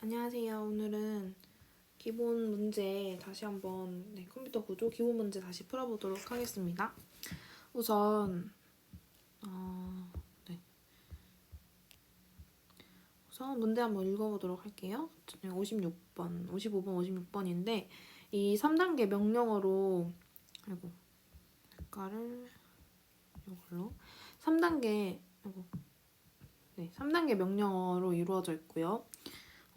안녕하세요. 오늘은 기본 문제 다시 한번 컴퓨터 구조 기본 문제 다시 풀어보도록 하겠습니다. 우선 우선 문제 한번 읽어보도록 할게요. 56번, 55번, 56번인데 이 3단계 명령어로 색깔을 이걸로 3단계 명령어로 이루어져 있고요.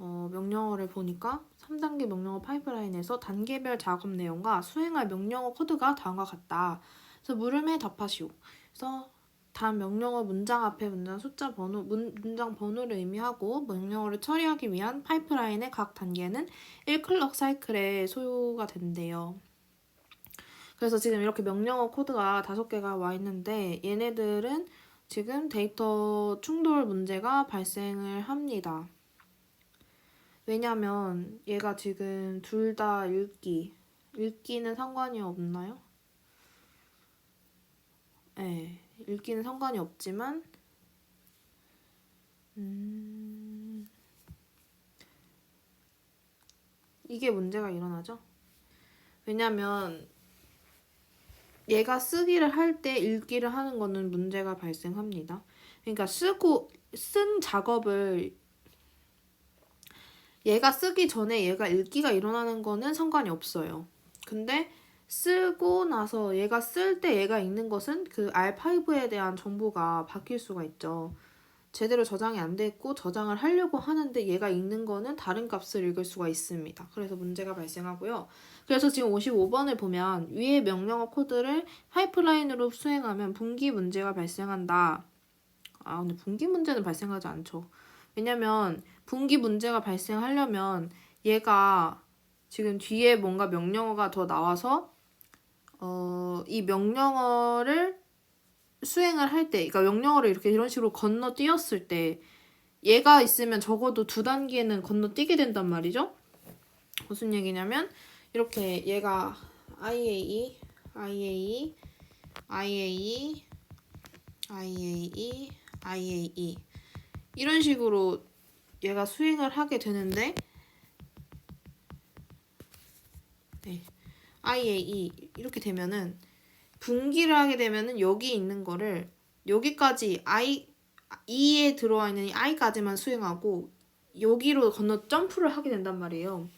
명령어를 보니까 3단계 명령어 파이프라인에서 단계별 작업 내용과 수행할 명령어 코드가 다음과 같다. 그래서 물음에 답하시오. 그래서 다음 명령어 문장 앞에 문장 숫자 번호, 문장 번호를 의미하고 명령어를 처리하기 위한 파이프라인의 각 단계는 1클럭 사이클에 소요가 된대요. 그래서 지금 이렇게 명령어 코드가 5개가 와 있는데 얘네들은 지금 데이터 충돌 문제가 발생을 합니다. 왜냐면 얘가 지금 둘 다 읽기는 상관이 없나요? 네, 읽기는 상관이 없지만 이게 문제가 일어나죠. 왜냐면 얘가 쓰기를 할 때 읽기를 하는 거는 문제가 발생합니다. 그러니까 쓴 작업을 얘가 쓰기 전에 얘가 읽기가 일어나는 거는 상관이 없어요. 근데 쓰고 나서 얘가 쓸 때 얘가 읽는 것은 그 R5에 대한 정보가 바뀔 수가 있죠. 제대로 저장이 안 돼 있고 저장을 하려고 하는데 얘가 읽는 거는 다른 값을 읽을 수가 있습니다. 그래서 문제가 발생하고요. 그래서 지금 55번을 보면 위의 명령어 코드를 파이프라인으로 수행하면 분기 문제가 발생한다. 근데 분기 문제는 발생하지 않죠. 왜냐면 분기 문제가 발생하려면 얘가 지금 뒤에 뭔가 명령어가 더 나와서 이 명령어를 수행을 할 때, 그러니까 명령어를 이런 식으로 건너뛰었을 때 얘가 있으면 적어도 2단계는 건너뛰게 된단 말이죠. 무슨 얘기냐면 이렇게 얘가 IAE 이런 식으로 얘가 수행을 하게 되는데 IAE 이렇게 되면은 분기를 하게 되면은 여기 있는 거를 여기까지 E에 들어와 있는 이 I까지만 수행하고 여기로 건너 점프를 하게 된단 말이에요.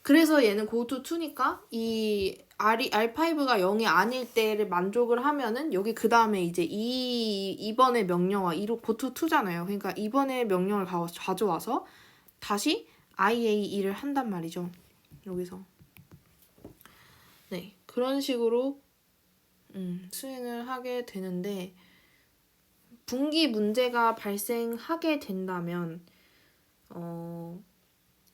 그래서 얘는 go to 2니까 이 R5가 0이 아닐 때를 만족을 하면은 여기 그 다음에 이제 2번의 명령어 go to 2잖아요. 그러니까 2번의 명령을 가져와서 다시 IAE를 한단 말이죠. 여기서. 네, 그런 식으로 수행을 하게 되는데 분기 문제가 발생하게 된다면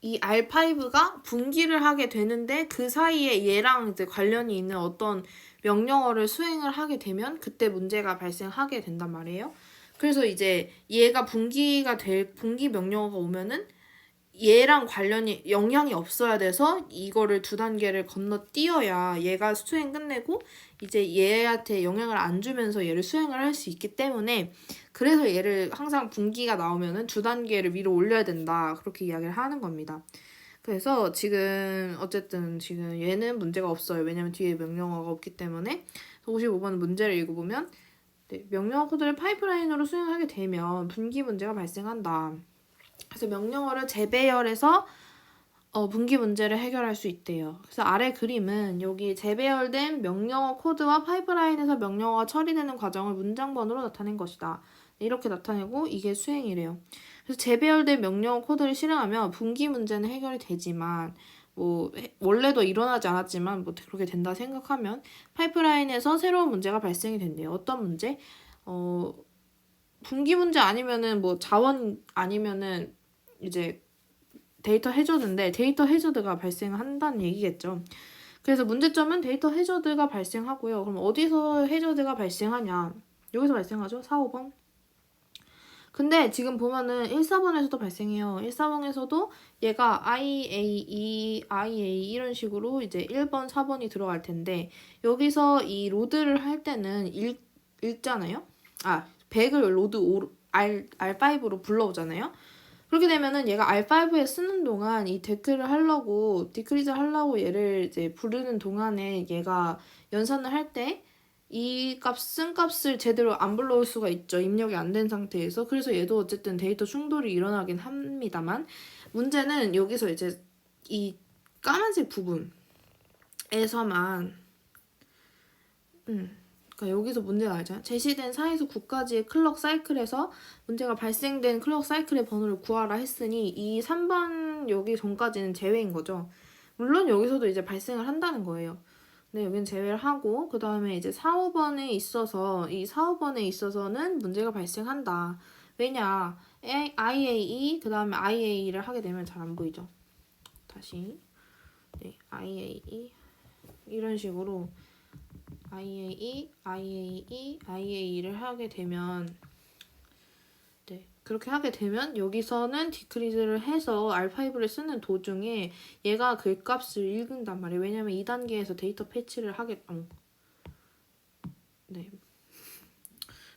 이 R5가 분기를 하게 되는데 그 사이에 얘랑 이제 관련이 있는 어떤 명령어를 수행을 하게 되면 그때 문제가 발생하게 된단 말이에요. 그래서 이제 얘가 분기 명령어가 오면은 얘랑 관련이 영향이 없어야 돼서 이거를 2단계를 건너뛰어야 얘가 수행 끝내고 이제 얘한테 영향을 안 주면서 얘를 수행을 할 수 있기 때문에 그래서 얘를 항상 분기가 나오면은 2단계를 위로 올려야 된다 그렇게 이야기를 하는 겁니다. 그래서 지금 어쨌든 지금 얘는 문제가 없어요. 왜냐면 뒤에 명령어가 없기 때문에. 55번 문제를 읽어보면 명령어 코드를 파이프라인으로 수행하게 되면 분기 문제가 발생한다. 그래서 명령어를 재배열해서 분기 문제를 해결할 수 있대요. 그래서 아래 그림은 여기 재배열된 명령어 코드와 파이프라인에서 명령어가 처리되는 과정을 문장번호로 나타낸 것이다. 이렇게 나타내고 이게 수행이래요. 그래서 재배열된 명령어 코드를 실행하면 분기 문제는 해결이 되지만 원래도 일어나지 않았지만 그렇게 된다 생각하면 파이프라인에서 새로운 문제가 발생이 된대요. 어떤 문제? 분기 문제 아니면은 자원 아니면은 이제 데이터 해저드인데 데이터 해저드가 발생한다는 얘기겠죠. 그래서 문제점은 데이터 해저드가 발생하고요. 그럼 어디서 해저드가 발생하냐? 여기서 발생하죠. 4, 5번. 근데 지금 보면은 1, 4번에서도 발생해요. 1, 4번에서도 얘가 IAE 이런 식으로 이제 1번, 4번이 들어갈 텐데 여기서 이 로드를 할 때는 읽잖아요. 100을 로드 R5로 불러오잖아요. 그렇게 되면은 얘가 R5에 쓰는 동안 이 디크리즈 하려고 얘를 이제 부르는 동안에 얘가 연산을 할 때 이 쓴 값을 제대로 안 불러올 수가 있죠. 입력이 안 된 상태에서. 그래서 얘도 어쨌든 데이터 충돌이 일어나긴 합니다만, 문제는 여기서 이제 이 까만색 부분에서만 그러니까 여기서 문제가 알죠. 제시된 4에서 9까지의 클럭 사이클에서 문제가 발생된 클럭 사이클의 번호를 구하라 했으니 이 3번 여기 전까지는 제외인 거죠. 물론 여기서도 이제 발생을 한다는 거예요. 근데 여기는 제외를 하고 그 다음에 이제 4, 5번에 있어서 이 4, 5번에 있어서는 문제가 발생한다. 왜냐? IAE 그 다음에 IAE를 하게 되면 잘 안 보이죠. 다시 네, IAE 이런 식으로 IAE를 하게 되면 그렇게 하게 되면 여기서는 디크리즈를 해서 R5를 쓰는 도중에 얘가 글값을 읽는단 말이에요. 왜냐면 2단계에서 데이터 패치를 네,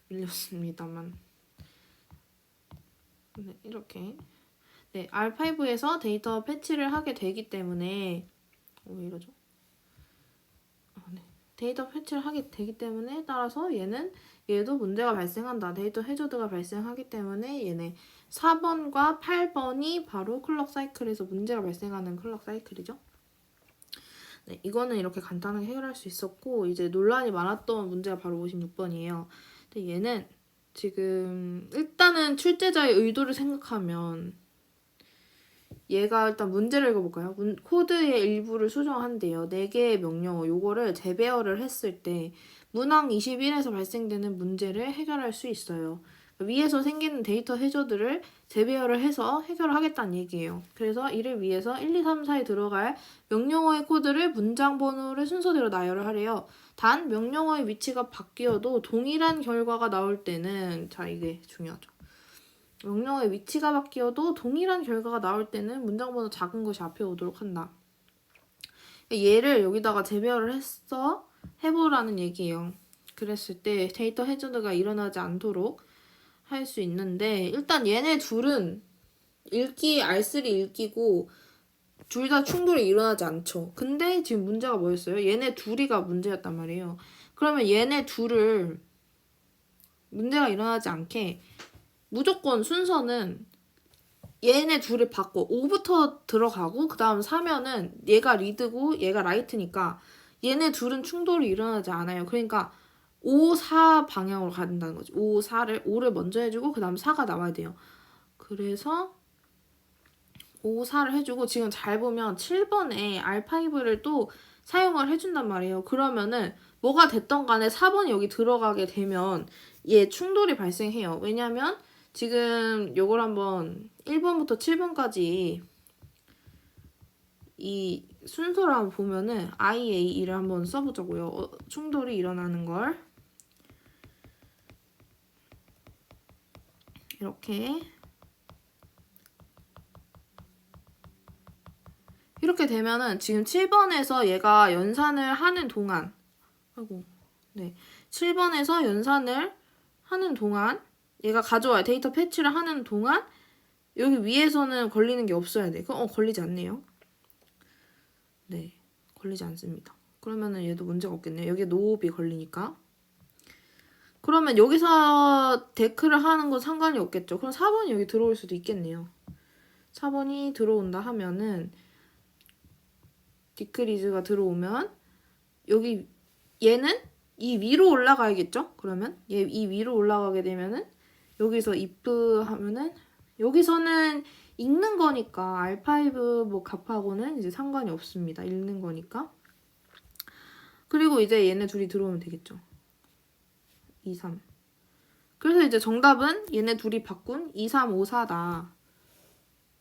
밀렸습니다만 네, 이렇게 네, R5에서 데이터 패치를 하게 되기 때문에 왜 이러죠? 네. 데이터 패치를 하게 되기 때문에 따라서 얘도 문제가 발생한다. 데이터 해저드가 발생하기 때문에 얘네 4번과 8번이 바로 클럭 사이클에서 문제가 발생하는 클럭 사이클이죠. 네, 이거는 이렇게 간단하게 해결할 수 있었고 이제 논란이 많았던 문제가 바로 56번이에요. 근데 얘는 지금 일단은 출제자의 의도를 생각하면 얘가 일단 문제를 읽어볼까요? 코드의 일부를 수정한대요. 4개의 명령어 요거를 재배열을 했을 때 문항 21에서 발생되는 문제를 해결할 수 있어요. 위에서 생기는 데이터 해저들을 재배열을 해서 해결을 하겠다는 얘기예요. 그래서 이를 위해서 1, 2, 3, 4에 들어갈 명령어의 코드를 문장 번호를 순서대로 나열을 하래요. 단 명령어의 위치가 바뀌어도 동일한 결과가 나올 때는 자 이게 중요하죠. 명령어의 위치가 바뀌어도 동일한 결과가 나올 때는 문장 번호 작은 것이 앞에 오도록 한다. 얘를 여기다가 재배열을 해보라는 얘기예요. 그랬을 때 데이터 해저드가 일어나지 않도록 할 수 있는데 일단 얘네 둘은 R3 읽기고 둘 다 충돌이 일어나지 않죠. 근데 지금 문제가 뭐였어요? 얘네 둘이가 문제였단 말이에요. 그러면 얘네 둘을 문제가 일어나지 않게 무조건 순서는 얘네 둘을 바꿔 5부터 들어가고 그 다음 4면은 얘가 리드고 얘가 라이트니까 얘네 둘은 충돌이 일어나지 않아요. 그러니까 5, 4 방향으로 가야 된다는 거지. 5를 먼저 해주고 그 다음 4가 나와야 돼요. 그래서 5, 4를 해주고 지금 잘 보면 7번에 R5를 또 사용을 해준단 말이에요. 그러면은 뭐가 됐던 간에 4번이 여기 들어가게 되면 얘 충돌이 발생해요. 왜냐면 지금 요걸 한번 1번부터 7번까지 이 순서를 한번 보면은 IAE를 한번 써보자고요. 충돌이 일어나는 걸 이렇게 되면은 지금 7번에서 얘가 연산을 하는 동안 7번에서 연산을 하는 동안 얘가 가져와요. 데이터 패치를 하는 동안 여기 위에서는 걸리는 게 없어야 돼. 걸리지 않네요. 네, 걸리지 않습니다. 그러면은 얘도 문제가 없겠네요. 여기에 노옵이 걸리니까. 그러면 여기서 데크를 하는 건 상관이 없겠죠. 그럼 4번이 여기 들어올 수도 있겠네요. 4번이 들어온다 하면은 디크리즈가 들어오면 여기 얘는 이 위로 올라가야겠죠? 그러면 얘 이 위로 올라가게 되면은 여기서 if 하면은 여기서는 읽는 거니까 R5 뭐 값하고는 이제 상관이 없습니다. 읽는 거니까. 그리고 이제 얘네 둘이 들어오면 되겠죠. 2, 3. 그래서 이제 정답은 얘네 둘이 바꾼 2, 3, 5, 4다.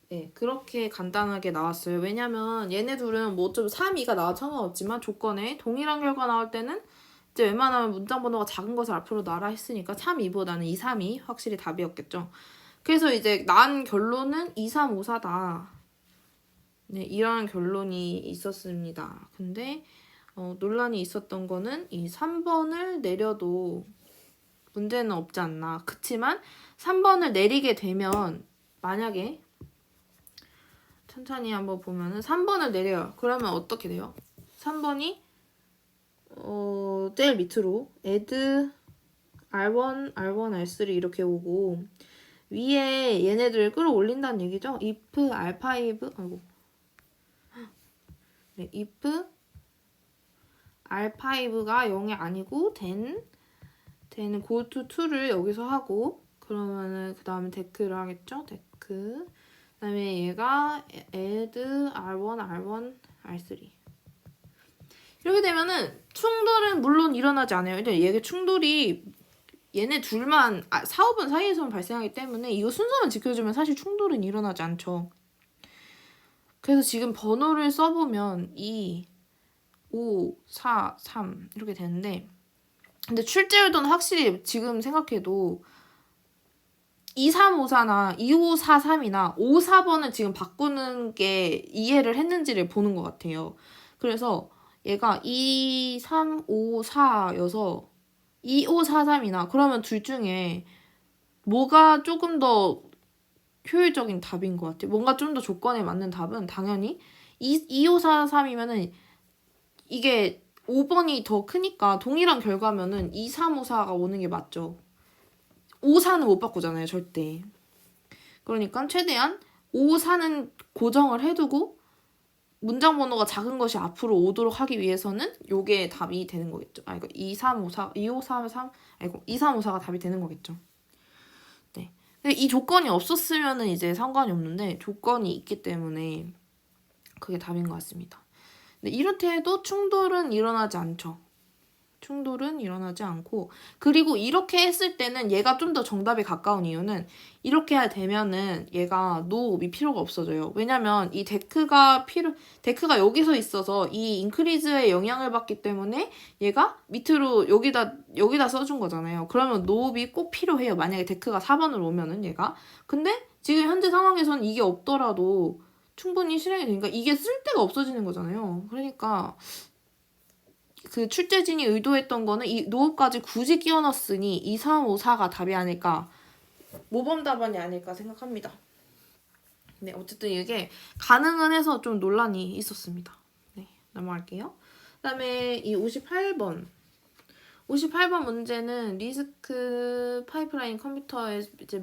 네, 그렇게 간단하게 나왔어요. 왜냐면 얘네 둘은 뭐 어차피 3, 2가 나와도 상관없지만 조건에 동일한 결과 나올 때는 이제 웬만하면 문장 번호가 작은 것을 앞으로 놔라 했으니까 3, 2보다는 2, 3이 확실히 답이었겠죠. 그래서 이제 난 결론은 2, 3, 5, 4다. 네, 이런 결론이 있었습니다. 근데 논란이 있었던 거는 이 3번을 내려도 문제는 없지 않나. 그치만 3번을 내리게 되면 만약에 천천히 한번 보면은 3번을 내려요. 그러면 어떻게 돼요? 3번이 제일 밑으로 add r1, r1, r3 이렇게 오고 위에 얘네들을 끌어올린다는 얘기죠. if r5 아이고 네, if r5가 0이 아니고 then go to 2를 여기서 하고 그러면은 그 다음에 데크를 하겠죠. 데크 그 다음에 얘가 add r1, r1, r3 이렇게 되면은 충돌은 물론 일어나지 않아요. 근데 얘가 충돌이 얘네 둘만 4, 5번 사이에서만 발생하기 때문에 이거 순서만 지켜주면 사실 충돌은 일어나지 않죠. 그래서 지금 번호를 써보면 2, 5, 4, 3 이렇게 되는데 근데 출제율도는 확실히 지금 생각해도 2354나 2543이나 54번을 지금 바꾸는 게 이해를 했는지를 보는 것 같아요. 그래서 얘가 2354여서 2543이나 그러면 둘 중에 뭐가 조금 더 효율적인 답인 것 같아요. 뭔가 좀 더 조건에 맞는 답은 당연히 2543이면은 이게 5번이 더 크니까 동일한 결과면은 2354가 오는 게 맞죠. 54는 못 바꾸잖아요, 절대. 그러니까 최대한 54는 고정을 해두고 문장 번호가 작은 것이 앞으로 오도록 하기 위해서는 요게 답이 되는 거겠죠. 이거 2354, 2543, 2354가 답이 되는 거겠죠. 네. 근데 이 조건이 없었으면은 이제 상관이 없는데 조건이 있기 때문에 그게 답인 것 같습니다. 근데 이렇게 해도 충돌은 일어나지 않죠. 충돌은 일어나지 않고 그리고 이렇게 했을 때는 얘가 좀 더 정답에 가까운 이유는 이렇게 되면은 얘가 노옵이 필요가 없어져요. 왜냐면 이 데크가 여기서 있어서 이 인크리즈에 영향을 받기 때문에 얘가 밑으로 여기다 써준 거잖아요. 그러면 노옵이 꼭 필요해요. 만약에 데크가 4번으로 오면은 얘가 근데 지금 현재 상황에서는 이게 없더라도 충분히 실행이 되니까 이게 쓸데가 없어지는 거잖아요. 그러니까 그 출제진이 의도했던 거는 이 노업까지 굳이 끼워 넣었으니 2, 3, 5, 4가 답이 아닐까 모범 답안이 아닐까 생각합니다. 네, 어쨌든 이게 가능은 해서 좀 논란이 있었습니다. 네, 넘어갈게요. 그 다음에 이 58번 문제는 리스크 파이프라인 컴퓨터의 이제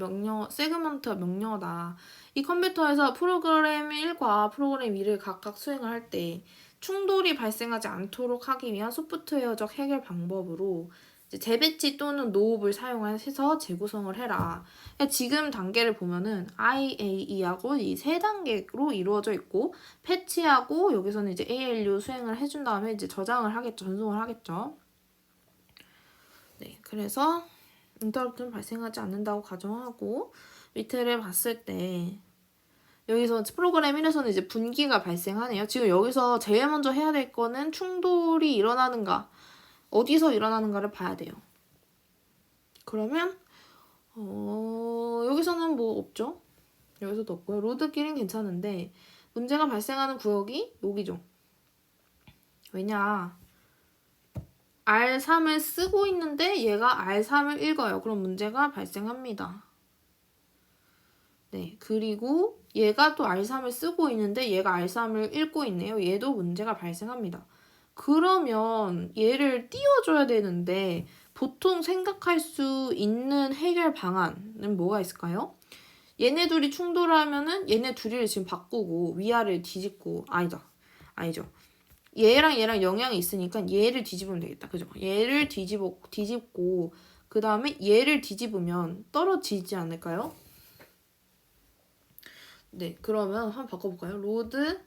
세그먼트 명령어다. 이 컴퓨터에서 프로그램 1과 프로그램 2를 각각 수행을 할 때 충돌이 발생하지 않도록 하기 위한 소프트웨어적 해결 방법으로 이제 재배치 또는 노옵을 사용해서 재구성을 해라. 지금 단계를 보면은 IAE하고 이 세 단계로 이루어져 있고 패치하고 여기서는 이제 ALU 수행을 해준 다음에 이제 저장을 하겠죠. 전송을 하겠죠. 네, 그래서 인터럽트는 발생하지 않는다고 가정하고 밑에를 봤을 때 여기서 프로그램 1에서는 이제 분기가 발생하네요. 지금 여기서 제일 먼저 해야 될 거는 충돌이 일어나는가, 어디서 일어나는가를 봐야 돼요. 그러면 여기서는 뭐 없죠? 여기서도 없고요. 로드길은 괜찮은데 문제가 발생하는 구역이 여기죠. 왜냐? R3을 쓰고 있는데 얘가 R3을 읽어요. 그럼 문제가 발생합니다. 네, 그리고 얘가 또 R3을 쓰고 있는데 얘가 R3을 읽고 있네요. 얘도 문제가 발생합니다. 그러면 얘를 띄워줘야 되는데 보통 생각할 수 있는 해결 방안은 뭐가 있을까요? 얘네 둘이 충돌하면은 얘네 둘이를 지금 바꾸고 위아래를 뒤집고 아니죠. 얘랑 영향이 있으니까 얘를 뒤집으면 되겠다. 그죠? 얘를 뒤집고 그 다음에 얘를 뒤집으면 떨어지지 않을까요? 네, 그러면 한번 바꿔볼까요? 로드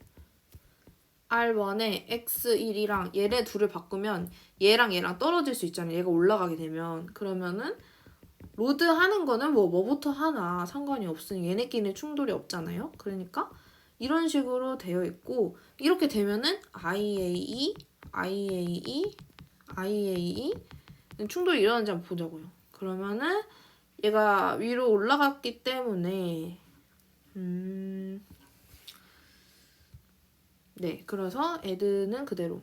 R1에 X1이랑 얘네 둘을 바꾸면 얘랑 떨어질 수 있잖아요. 얘가 올라가게 되면. 그러면은 로드 하는 거는 뭐부터 하나 상관이 없으니 얘네끼리 충돌이 없잖아요. 그러니까 이런 식으로 되어 있고 이렇게 되면은 IAE 충돌이 일어나는지 한번 보자고요. 그러면은 얘가 위로 올라갔기 때문에 네, 그래서 add는 그대로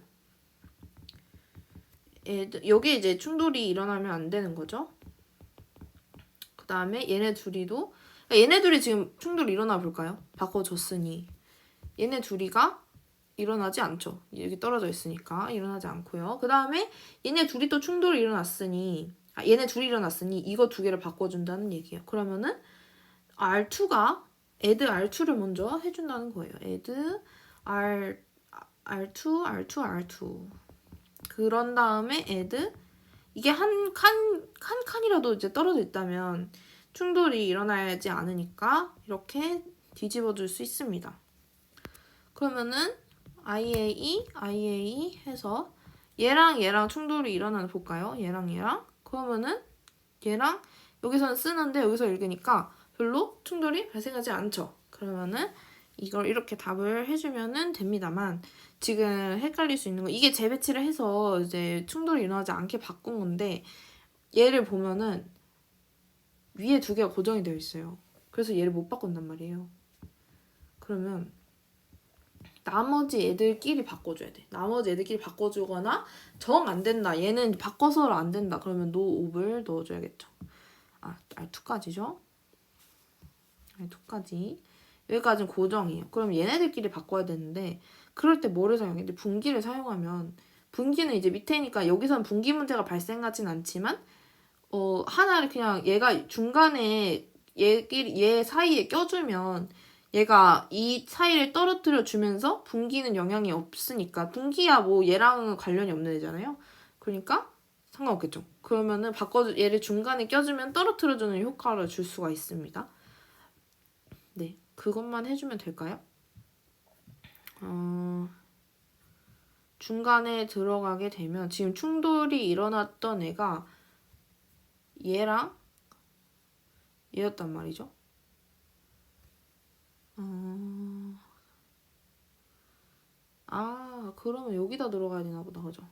여기 이제 충돌이 일어나면 안 되는 거죠. 그 다음에 얘네 둘이도 그러니까 얘네 둘이 지금 충돌이 일어나 볼까요? 바꿔줬으니 얘네 둘이가 일어나지 않죠. 여기 떨어져 있으니까 일어나지 않고요. 그 다음에 얘네 둘이 또 충돌이 일어났으니 얘네 둘이 일어났으니 이거 두 개를 바꿔준다는 얘기예요. 그러면은 R2가 add R2를 먼저 해준다는 거예요. add R2, R2, R2 그런 다음에 add 이게 한 칸이라도 이제 떨어져 있다면 충돌이 일어나지 않으니까 이렇게 뒤집어 줄 수 있습니다. 그러면은 IA 해서 얘랑 충돌이 일어나는 볼까요? 얘랑 그러면은 얘랑 여기서는 쓰는데 여기서 읽으니까 별로 충돌이 발생하지 않죠. 그러면은 이걸 이렇게 답을 해주면은 됩니다만 지금 헷갈릴 수 있는 거 이게 재배치를 해서 이제 충돌이 일어나지 않게 바꾼 건데 얘를 보면은 위에 두 개가 고정이 되어 있어요. 그래서 얘를 못 바꾼단 말이에요. 그러면 나머지 애들끼리 바꿔줘야 돼. 나머지 애들끼리 바꿔주거나 정 안 된다. 얘는 바꿔서 안 된다. 그러면 노옵을 넣어줘야겠죠. R2까지죠. R2까지. 여기까지는 고정이에요. 그럼 얘네들끼리 바꿔야 되는데 그럴 때 뭐를 사용해? 분기를 사용하면 분기는 이제 밑에니까 여기서는 분기 문제가 발생하진 않지만 하나를 그냥 얘가 중간에 얘 사이에 껴주면 얘가 이 사이를 떨어뜨려 주면서 분기는 영향이 없으니까 분기야 뭐 얘랑은 관련이 없는 애잖아요. 그러니까 상관없겠죠. 그러면은 얘를 중간에 껴주면 떨어뜨려주는 효과를 줄 수가 있습니다. 네, 그것만 해주면 될까요? 중간에 들어가게 되면 지금 충돌이 일어났던 애가 얘랑 얘였단 말이죠. 그러면 여기다 들어가야 되나 보다, 그죠?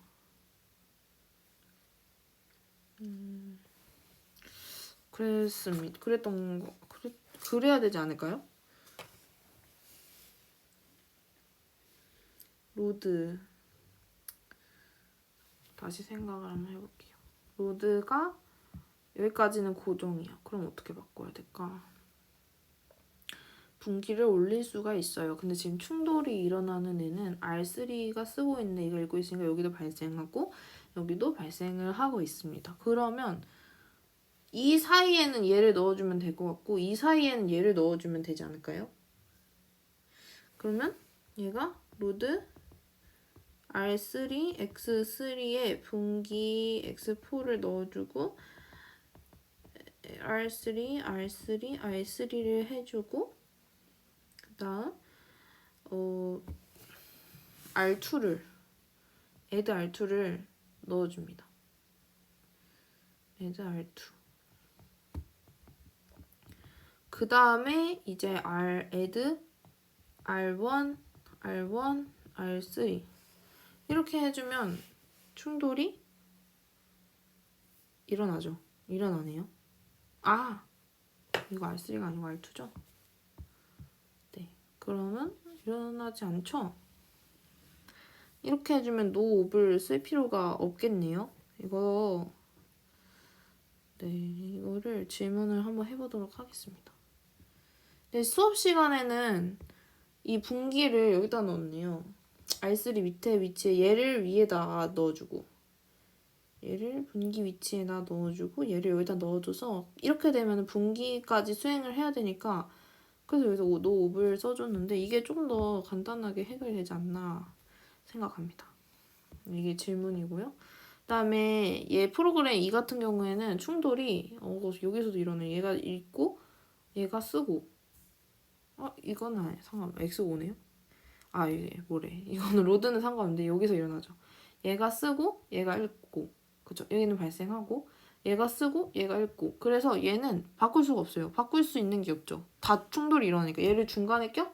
그래야 되지 않을까요? 로드. 다시 생각을 한번 해볼게요. 로드가 여기까지는 고정이야. 그럼 어떻게 바꿔야 될까? 분기를 올릴 수가 있어요. 근데 지금 충돌이 일어나는 애는 R3가 쓰고 있는 이거 읽고 있으니까 여기도 발생하고 여기도 발생을 하고 있습니다. 그러면 이 사이에는 얘를 넣어주면 될 것 같고 이 사이에는 얘를 넣어주면 되지 않을까요? 그러면 얘가 로드 R3, X3에 분기 X4를 넣어주고 R3, R3, R3를 해주고 그 다음 R2를 add R2를 넣어줍니다. add R2 그 다음에 이제 add R1, R1, R3 이렇게 해주면 충돌이 일어나네요. 이거 R3가 아니고 R2죠? 네, 그러면 일어나지 않죠? 이렇게 해주면 노옵을 쓸 필요가 없겠네요. 이거를 질문을 한번 해보도록 하겠습니다. 네, 수업 시간에는 이 분기를 여기다 넣었네요. R3 밑에 위치에 얘를 위에다 넣어주고 얘를 분기 위치에다 넣어주고 얘를 여기다 넣어줘서 이렇게 되면 분기까지 수행을 해야 되니까 그래서 여기서 노옵을 써줬는데 이게 조금 더 간단하게 해결되지 않나 생각합니다. 이게 질문이고요. 그다음에 얘 프로그램 2 같은 경우에는 충돌이 여기서도 이러네. 얘가 읽고 얘가 쓰고 이거는 상관없네. X5네요. 이게 뭐래. 이거는 로드는 상관없는데 여기서 일어나죠. 얘가 쓰고 얘가 읽고 그쵸? 여기는 발생하고 얘가 쓰고 얘가 읽고 그래서 얘는 바꿀 수가 없어요. 바꿀 수 있는 게 없죠. 다 충돌이 일어나니까 얘를 중간에 껴?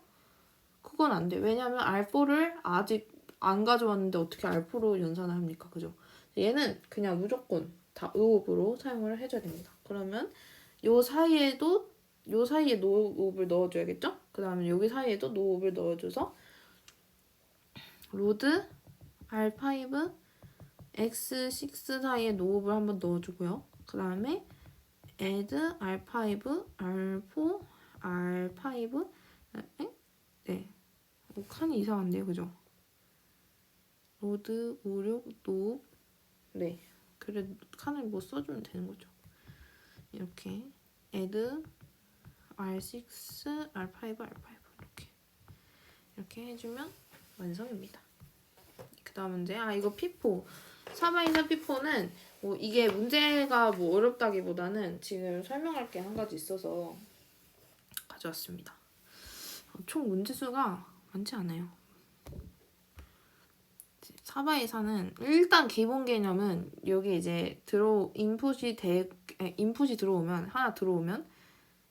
그건 안 돼. 왜냐면 R4를 아직 안 가져왔는데 어떻게 R4로 연산을 합니까? 그죠? 얘는 그냥 무조건 다 의옵으로 사용을 해줘야 됩니다. 그러면 요 사이에 노옵을 넣어줘야겠죠? 그 다음에 여기 사이에도 노옵을 넣어줘서 로드 R5 X6 사이에 노옵을 한번 넣어주고요. 그 다음에 add R5, R4 R5 네. 칸이 이상한데요, 그죠? 로드 56 노 네. 그래 칸을 뭐 써주면 되는 거죠. 이렇게 add R6, R5, R5 이렇게 해주면 완성입니다. 그 다음 문제 이거 P4 4x4 P4는 뭐 이게 문제가 뭐 어렵다기보다는 지금 설명할 게 한 가지 있어서 가져왔습니다. 총 문제 수가 많지 않아요. 4x4는 일단 기본 개념은 여기 이제 인풋이 들어오면 하나 들어오면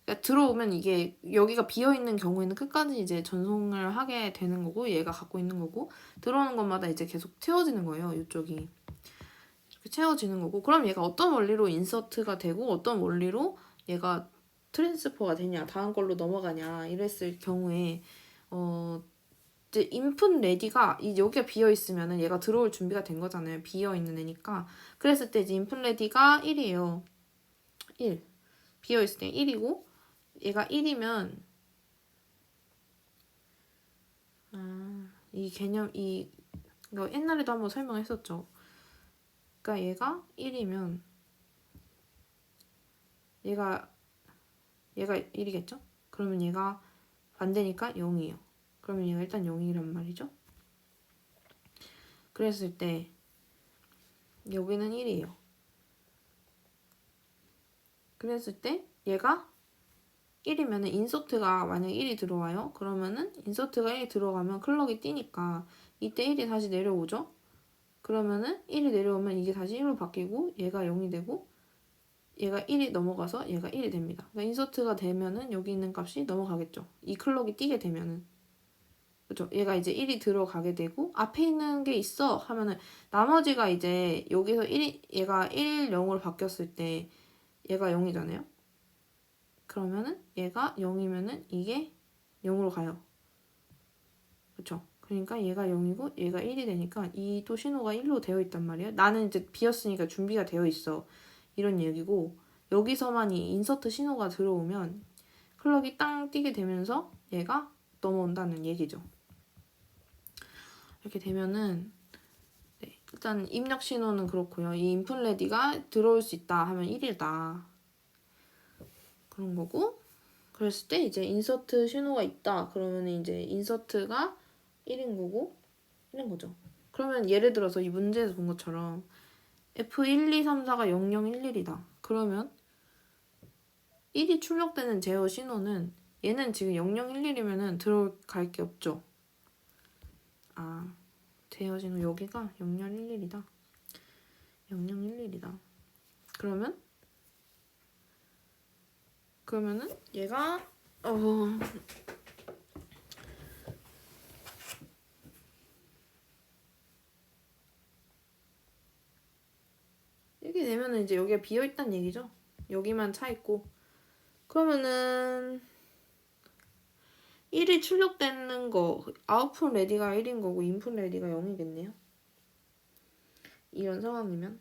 그러니까 들어오면 이게 여기가 비어 있는 경우에는 끝까지 이제 전송을 하게 되는 거고 얘가 갖고 있는 거고 들어오는 것마다 이제 계속 채워지는 거예요. 이쪽이 이렇게 채워지는 거고 그럼 얘가 어떤 원리로 인서트가 되고 어떤 원리로 얘가 트랜스퍼가 되냐 다음 걸로 넘어가냐 이랬을 경우에 이제 인풋 레디가 여기가 비어 있으면은 얘가 들어올 준비가 된 거잖아요. 비어 있는 애니까 그랬을 때 이제 인풋 레디가 1이에요. 1 비어 있을 때 1이고 얘가 1이면 이 개념 이거 옛날에도 한번 설명했었죠. 그러니까 얘가 1이면 얘가 1이겠죠? 그러면 얘가 반대니까 0이에요. 그러면 얘가 일단 0이란 말이죠. 그랬을 때 여기는 1이에요. 그랬을 때 얘가 1이면 인서트가 만약에 1이 들어와요. 그러면은 인서트가 1이 들어가면 클럭이 뛰니까 이때 1이 다시 내려오죠. 그러면은 1이 내려오면 이게 다시 1로 바뀌고 얘가 0이 되고 얘가 1이 넘어가서 얘가 1이 됩니다. 그러니까 인서트가 되면은 여기 있는 값이 넘어가겠죠. 이 클럭이 뛰게 되면은 그죠? 얘가 이제 1이 들어가게 되고 앞에 있는 게 있어 하면은 나머지가 이제 여기서 얘가 1, 0으로 바뀌었을 때 얘가 0이잖아요. 그러면은 얘가 0이면은 이게 0으로 가요. 그쵸? 그러니까 얘가 0이고 얘가 1이 되니까 이 또 신호가 1로 되어 있단 말이에요. 나는 이제 비었으니까 준비가 되어 있어. 이런 얘기고 여기서만 이 인서트 신호가 들어오면 클럭이 땅 뛰게 되면서 얘가 넘어온다는 얘기죠. 이렇게 되면은 네, 일단 입력 신호는 그렇고요. 이 인풋 레디가 들어올 수 있다 하면 1이다. 그런 거고 그랬을 때 이제 인서트 신호가 있다. 그러면 이제 인서트가 1인 거고 1인 거죠. 그러면 예를 들어서 이 문제에서 본 것처럼 F1, 2, 3, 4가 0, 0, 1, 1이다. 그러면 1이 출력되는 제어 신호는 얘는 지금 0, 0, 1, 1이면은 들어갈 게 없죠. 제어 신호 여기가 0, 0, 1, 1이다. 0, 0, 1, 1이다. 그러면은 얘가 이렇게 되면은 이제 여기가 비어있다는 얘기죠. 여기만 차있고 그러면은 1이 출력되는 거 아웃풋 레디가 1인 거고 인풋 레디가 0이겠네요. 이런 상황이면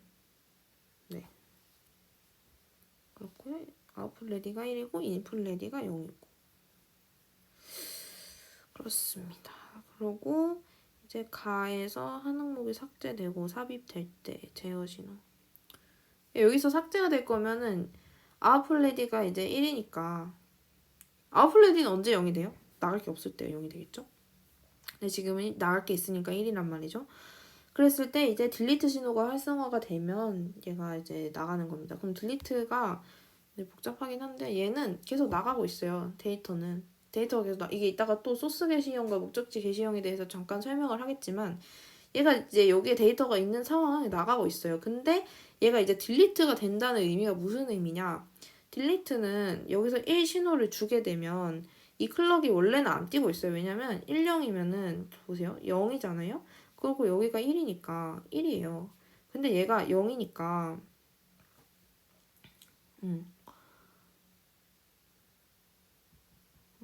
네 그렇고요. 아웃풋 레디가 1이고 인풋 레디가 0이고 그렇습니다. 그러고 이제 가에서 한 항목이 삭제되고 삽입될 때 제어 신호 여기서 삭제가 될 거면은 아웃풋 레디가 이제 1이니까 아웃풋 레디는 언제 0이 돼요? 나갈 게 없을 때 0이 되겠죠? 근데 지금은 나갈 게 있으니까 1이란 말이죠. 그랬을 때 이제 딜리트 신호가 활성화가 되면 얘가 이제 나가는 겁니다. 그럼 딜리트가 복잡하긴 한데 얘는 계속 나가고 있어요. 데이터가 계속 이게 이따가 또 소스 게시형과 목적지 게시형에 대해서 잠깐 설명을 하겠지만 얘가 이제 여기에 데이터가 있는 상황에 나가고 있어요. 근데 얘가 이제 딜리트가 된다는 의미가 무슨 의미냐? 딜리트는 여기서 1 신호를 주게 되면 이 클럭이 원래는 안 뛰고 있어요. 왜냐면 1, 0이면은 보세요. 0이잖아요. 그리고 여기가 1이니까 1이에요. 근데 얘가 0이니까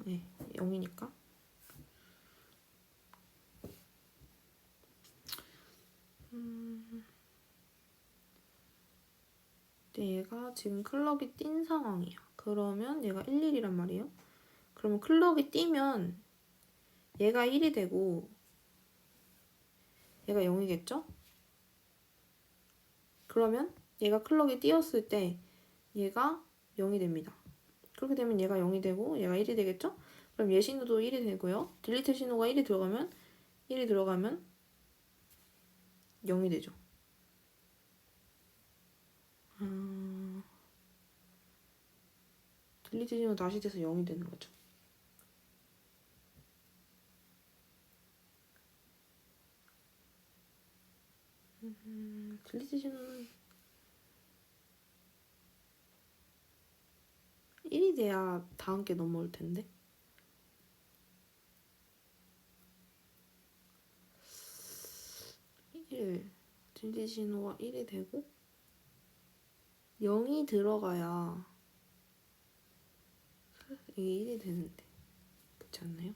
네, 0이니까 근데 얘가 지금 클럭이 뛴 상황이야. 그러면 얘가 1, 1이란 말이에요. 그러면 클럭이 뛰면 얘가 1이 되고 얘가 0이겠죠? 그러면 얘가 클럭이 띄었을 때 얘가 0이 됩니다. 그렇게 되면 얘가 0이 되고 얘가 1이 되겠죠? 그럼 얘 신호도 1이 되고요. 딜리트 신호가 1이 들어가면 0이 되죠. 딜리트 신호 다시 돼서 0이 되는 거죠. 딜리트 신호는 1이 돼야 다음 게 넘어올 텐데. 1, 딜리트 신호가 1이 되고 0이 들어가야 이게 1이 되는데 그렇지 않나요?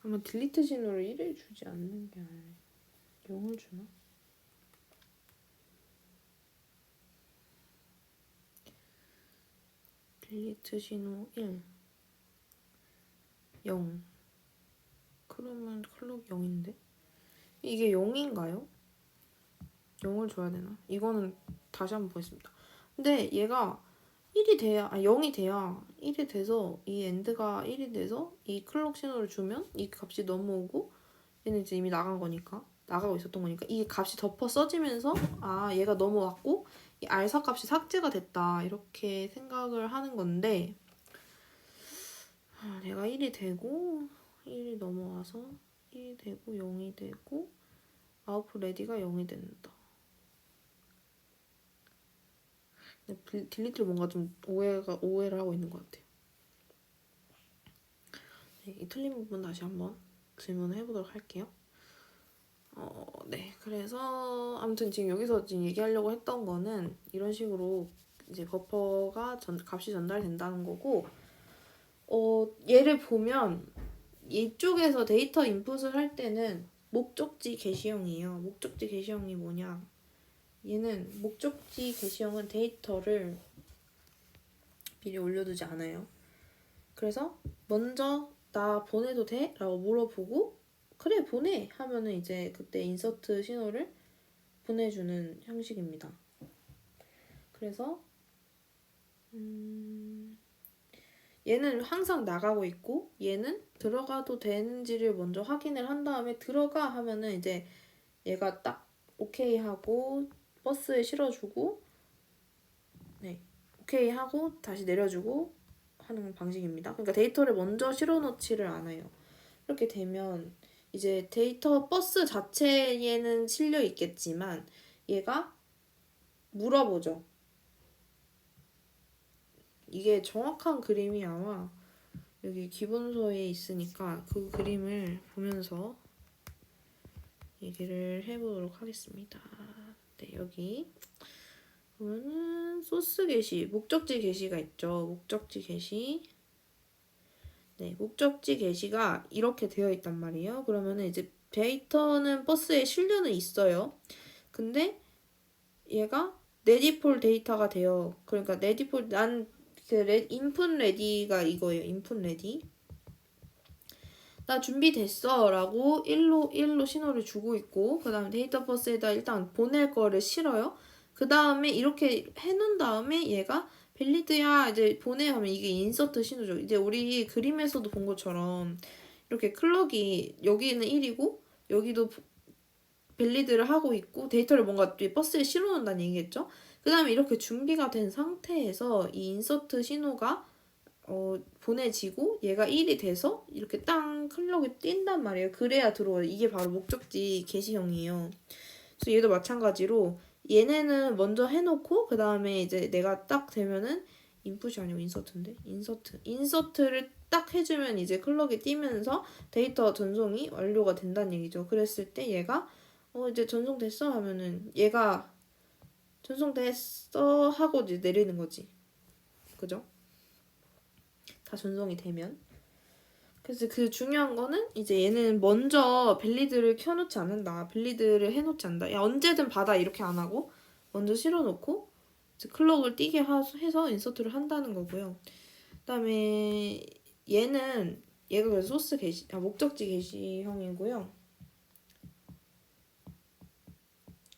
아마 딜리트 신호를 1을 주지 않는 게 아니라 0을 주나? 딜리트 신호 1 0 그러면 클럭 0인데 이게 0인가요? 0을 줘야 되나? 이거는 다시 한번 보겠습니다. 근데 얘가 1이 돼야 0이 돼야 1이 돼서 이 엔드가 1이 돼서 이 클럭 신호를 주면 이 값이 넘어오고 얘는 이제 이미 나간 거니까 나가고 있었던 거니까 이 값이 덮어 써지면서 얘가 넘어왔고 이 알사 값이 삭제가 됐다 이렇게 생각을 하는 건데 얘가 1이 되고 1이 넘어와서 1이 되고 0이 되고 아웃풋 레디가 0이 된다. 딜리트를 뭔가 좀 오해를 하고 있는 것 같아요. 네, 이 틀린 부분 다시 한번 질문을 해보도록 할게요. 네, 그래서 아무튼 지금 여기서 지금 얘기하려고 했던 거는 이런 식으로 이제 버퍼가 값이 전달된다는 거고, 얘를 보면 이쪽에서 데이터 인풋을 할 때는 목적지 게시형이에요. 목적지 게시형이 뭐냐? 얘는 목적지 게시형은 데이터를 미리 올려두지 않아요. 그래서 먼저 나 보내도 돼? 라고 물어보고 그래 보내 하면은 이제 그때 인서트 신호를 보내주는 형식입니다. 그래서 얘는 항상 나가고 있고 얘는 들어가도 되는지를 먼저 확인을 한 다음에 들어가 하면은 이제 얘가 딱 오케이 하고 버스에 실어주고 네 오케이 하고 다시 내려주고 하는 방식입니다. 그러니까 데이터를 먼저 실어놓지를 않아요. 이렇게 되면 이제 데이터 버스 자체에는 실려 있겠지만 얘가 물어보죠. 이게 정확한 그림이 아마 여기 기본서에 있으니까 그 그림을 보면서 얘기를 해보도록 하겠습니다. 네, 여기 보면은 소스 게시, 목적지 게시가 있죠. 목적지 게시. 네, 목적지 게시가 이렇게 되어 있단 말이에요. 그러면은 이제 데이터는 버스에 실려는 있어요. 근데 얘가 레디폴 데이터가 돼요. 그러니까 레디폴 인풋 레디가 이거예요. 인풋 레디. 나 준비됐어 라고 1로 신호를 주고 있고 그 다음에 데이터 버스에다 일단 보낼 거를 실어요. 그 다음에 이렇게 해놓은 다음에 얘가 밸리드야 이제 보내 하면 이게 인서트 신호죠. 이제 우리 그림에서도 본 것처럼 이렇게 클럭이 여기는 1이고 여기도 밸리드를 하고 있고 데이터를 뭔가 버스에 실어놓는다는 얘기겠죠. 그 다음에 이렇게 준비가 된 상태에서 이 인서트 신호가 보내지고 얘가 1이 돼서 이렇게 땅 클럭이 뛴단 말이에요. 그래야 들어와요. 이게 바로 목적지 게시형이에요. 그래서 얘도 마찬가지로 얘네는 먼저 해놓고 그 다음에 이제 내가 딱 되면은 인풋이 아니고 인서트인데 인서트를 딱 해주면 이제 클럭이 뛰면서 데이터 전송이 완료가 된다는 얘기죠. 그랬을 때 얘가 이제 전송됐어 하면은 얘가 전송됐어 하고 이제 내리는 거지. 그죠? 다 전송이 되면. 그래서 그 중요한 거는 이제 얘는 먼저 벨리드를 켜놓지 않는다. 벨리드를 해놓지 않는다. 야, 언제든 받아 이렇게 안 하고 먼저 실어놓고 이제 클럭을 띄게 해서 인서트를 한다는 거고요. 그다음에 얘가 그래서 소스 게시, 목적지 게시형이고요.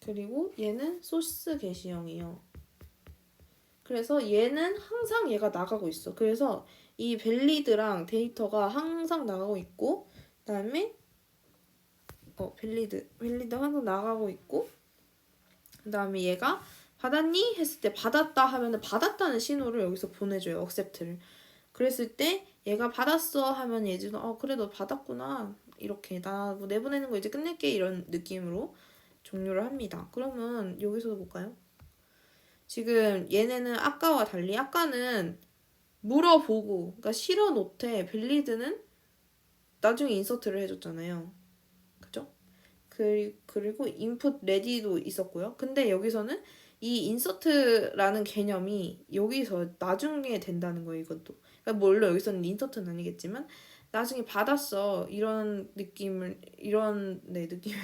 그리고 얘는 소스 게시형이에요. 그래서 얘는 항상 얘가 나가고 있어. 그래서 이 밸리드랑 데이터가 항상 나가고 있고, 그다음에 밸리드 항상 나가고 있고, 그다음에 얘가 받았니? 했을 때 받았다 하면은 받았다는 신호를 여기서 보내줘요. accept를. 그랬을 때 얘가 받았어 하면 얘도 그래 너 받았구나. 이렇게 나 뭐 내보내는 거 이제 끝낼게 이런 느낌으로 종료를 합니다. 그러면 여기서도 볼까요? 지금 얘네는 아까와 달리 아까는 물어보고 그러니까 실어 놓되 밸리드는 나중에 인서트를 해줬잖아요. 그죠? 그리고 인풋 레디도 있었고요. 근데 여기서는 이 인서트라는 개념이 여기서 나중에 된다는 거예요. 이것도. 그러니까 물론 여기서는 인서트는 아니겠지만 나중에 받았어 이런 느낌이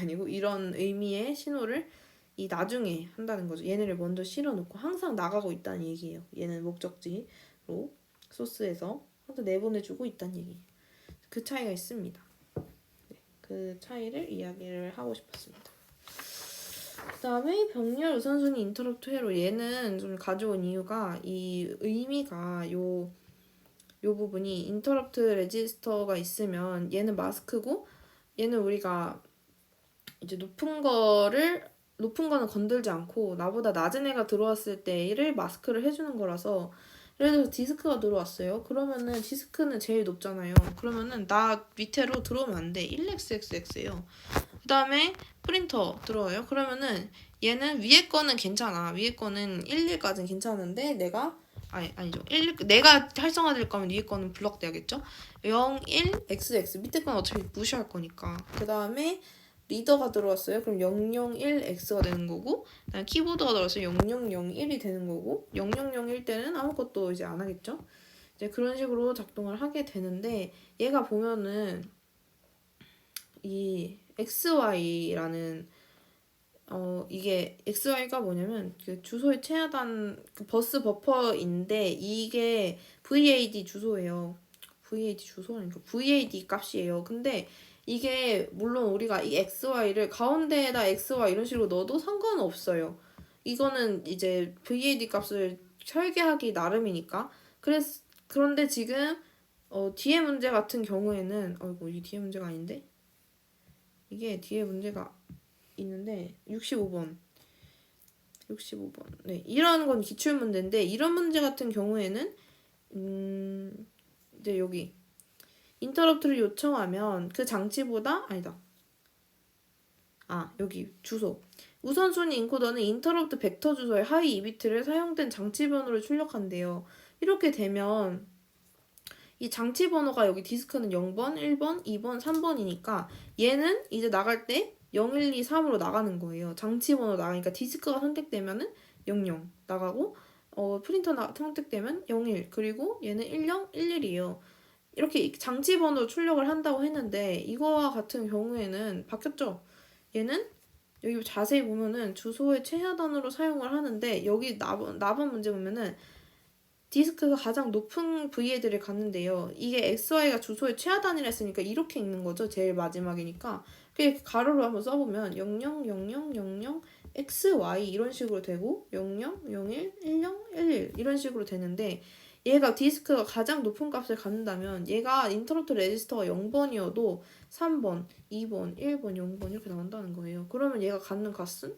아니고 이런 의미의 신호를 이 나중에 한다는 거죠. 얘네를 먼저 실어놓고 항상 나가고 있다는 얘기예요. 얘는 목적지로 소스에서 항상 내보내주고 있다는 얘기예요. 그 차이가 있습니다. 네, 그 차이를 이야기를 하고 싶었습니다. 그 다음에 병렬 우선순위 인터럽트 회로 얘는 좀 가져온 이유가 이 의미가 요 부분이 인터럽트 레지스터가 있으면 얘는 마스크고 얘는 우리가 이제 높은 거는 건들지 않고 나보다 낮은 애가 들어왔을 때를 마스크를 해주는 거라서 예를 들어서 디스크가 들어왔어요. 그러면은 디스크는 제일 높잖아요. 그러면은 나 밑으로 들어오면 안 돼. 1xxx예요. 그 다음에 프린터 들어와요. 그러면은 얘는 위에 거는 괜찮아. 위에 거는 11까지는 괜찮은데 아니죠. 내가 활성화될 거면 위에 거는 블럭돼야겠죠? 0, 1, XX 밑에 건 어차피 무시할 거니까. 그 다음에 리더가 들어왔어요. 그럼 001X가 되는 거고, 그다음에 키보드가 들어왔어요. 0001이 되는 거고, 0001 때는 아무것도 이제 안 하겠죠. 이제 그런 식으로 작동을 하게 되는데, 얘가 보면은 이 XY라는 이게 XY가 뭐냐면 그 주소의 최하단 그 버스 버퍼인데 이게 VAD 주소예요. VAD 주소라니까 VAD 값이에요. 근데 이게 물론 우리가 이 XY를 가운데에다 XY 이런 식으로 넣어도 상관없어요. 이거는 이제 VAD 값을 설계하기 나름이니까. 그런데 지금 뒤에 문제 같은 경우에는 이게 뒤에 문제가 아닌데? 이게 뒤에 문제가 있는데 65번. 네, 이런 건 기출 문제인데 이런 문제 같은 경우에는 이제 여기 인터럽트를 요청하면 그 장치보다 여기 주소. 우선순위 인코더는 인터럽트 벡터 주소의 하위 2비트를 사용된 장치 번호를 출력한대요. 이렇게 되면 이 장치 번호가 여기 디스크는 0번, 1번, 2번, 3번이니까 얘는 이제 나갈 때 0, 1, 2, 3으로 나가는 거예요. 장치 번호 나가니까 디스크가 선택되면은 00 나가고 프린터 선택되면 01 그리고 얘는 10, 11이에요. 이렇게 장치 번호 출력을 한다고 했는데 이거와 같은 경우에는 바뀌었죠. 얘는 여기 자세히 보면은 주소의 최하단으로 사용을 하는데 여기 나번 문제 보면은 디스크가 가장 높은 VA들을 갖는데요. 이게 XY가 주소의 최하단이라 했으니까 이렇게 읽는 거죠. 제일 마지막이니까. 그게 가로로 한번 써보면 00, 00, 00, XY 이런 식으로 되고 00, 01, 10, 11 이런 식으로 되는데 얘가 디스크가 가장 높은 값을 갖는다면 얘가 인터럽트 레지스터가 0번이어도 3번, 2번, 1번, 0번 이렇게 나온다는 거예요. 그러면 얘가 갖는 값은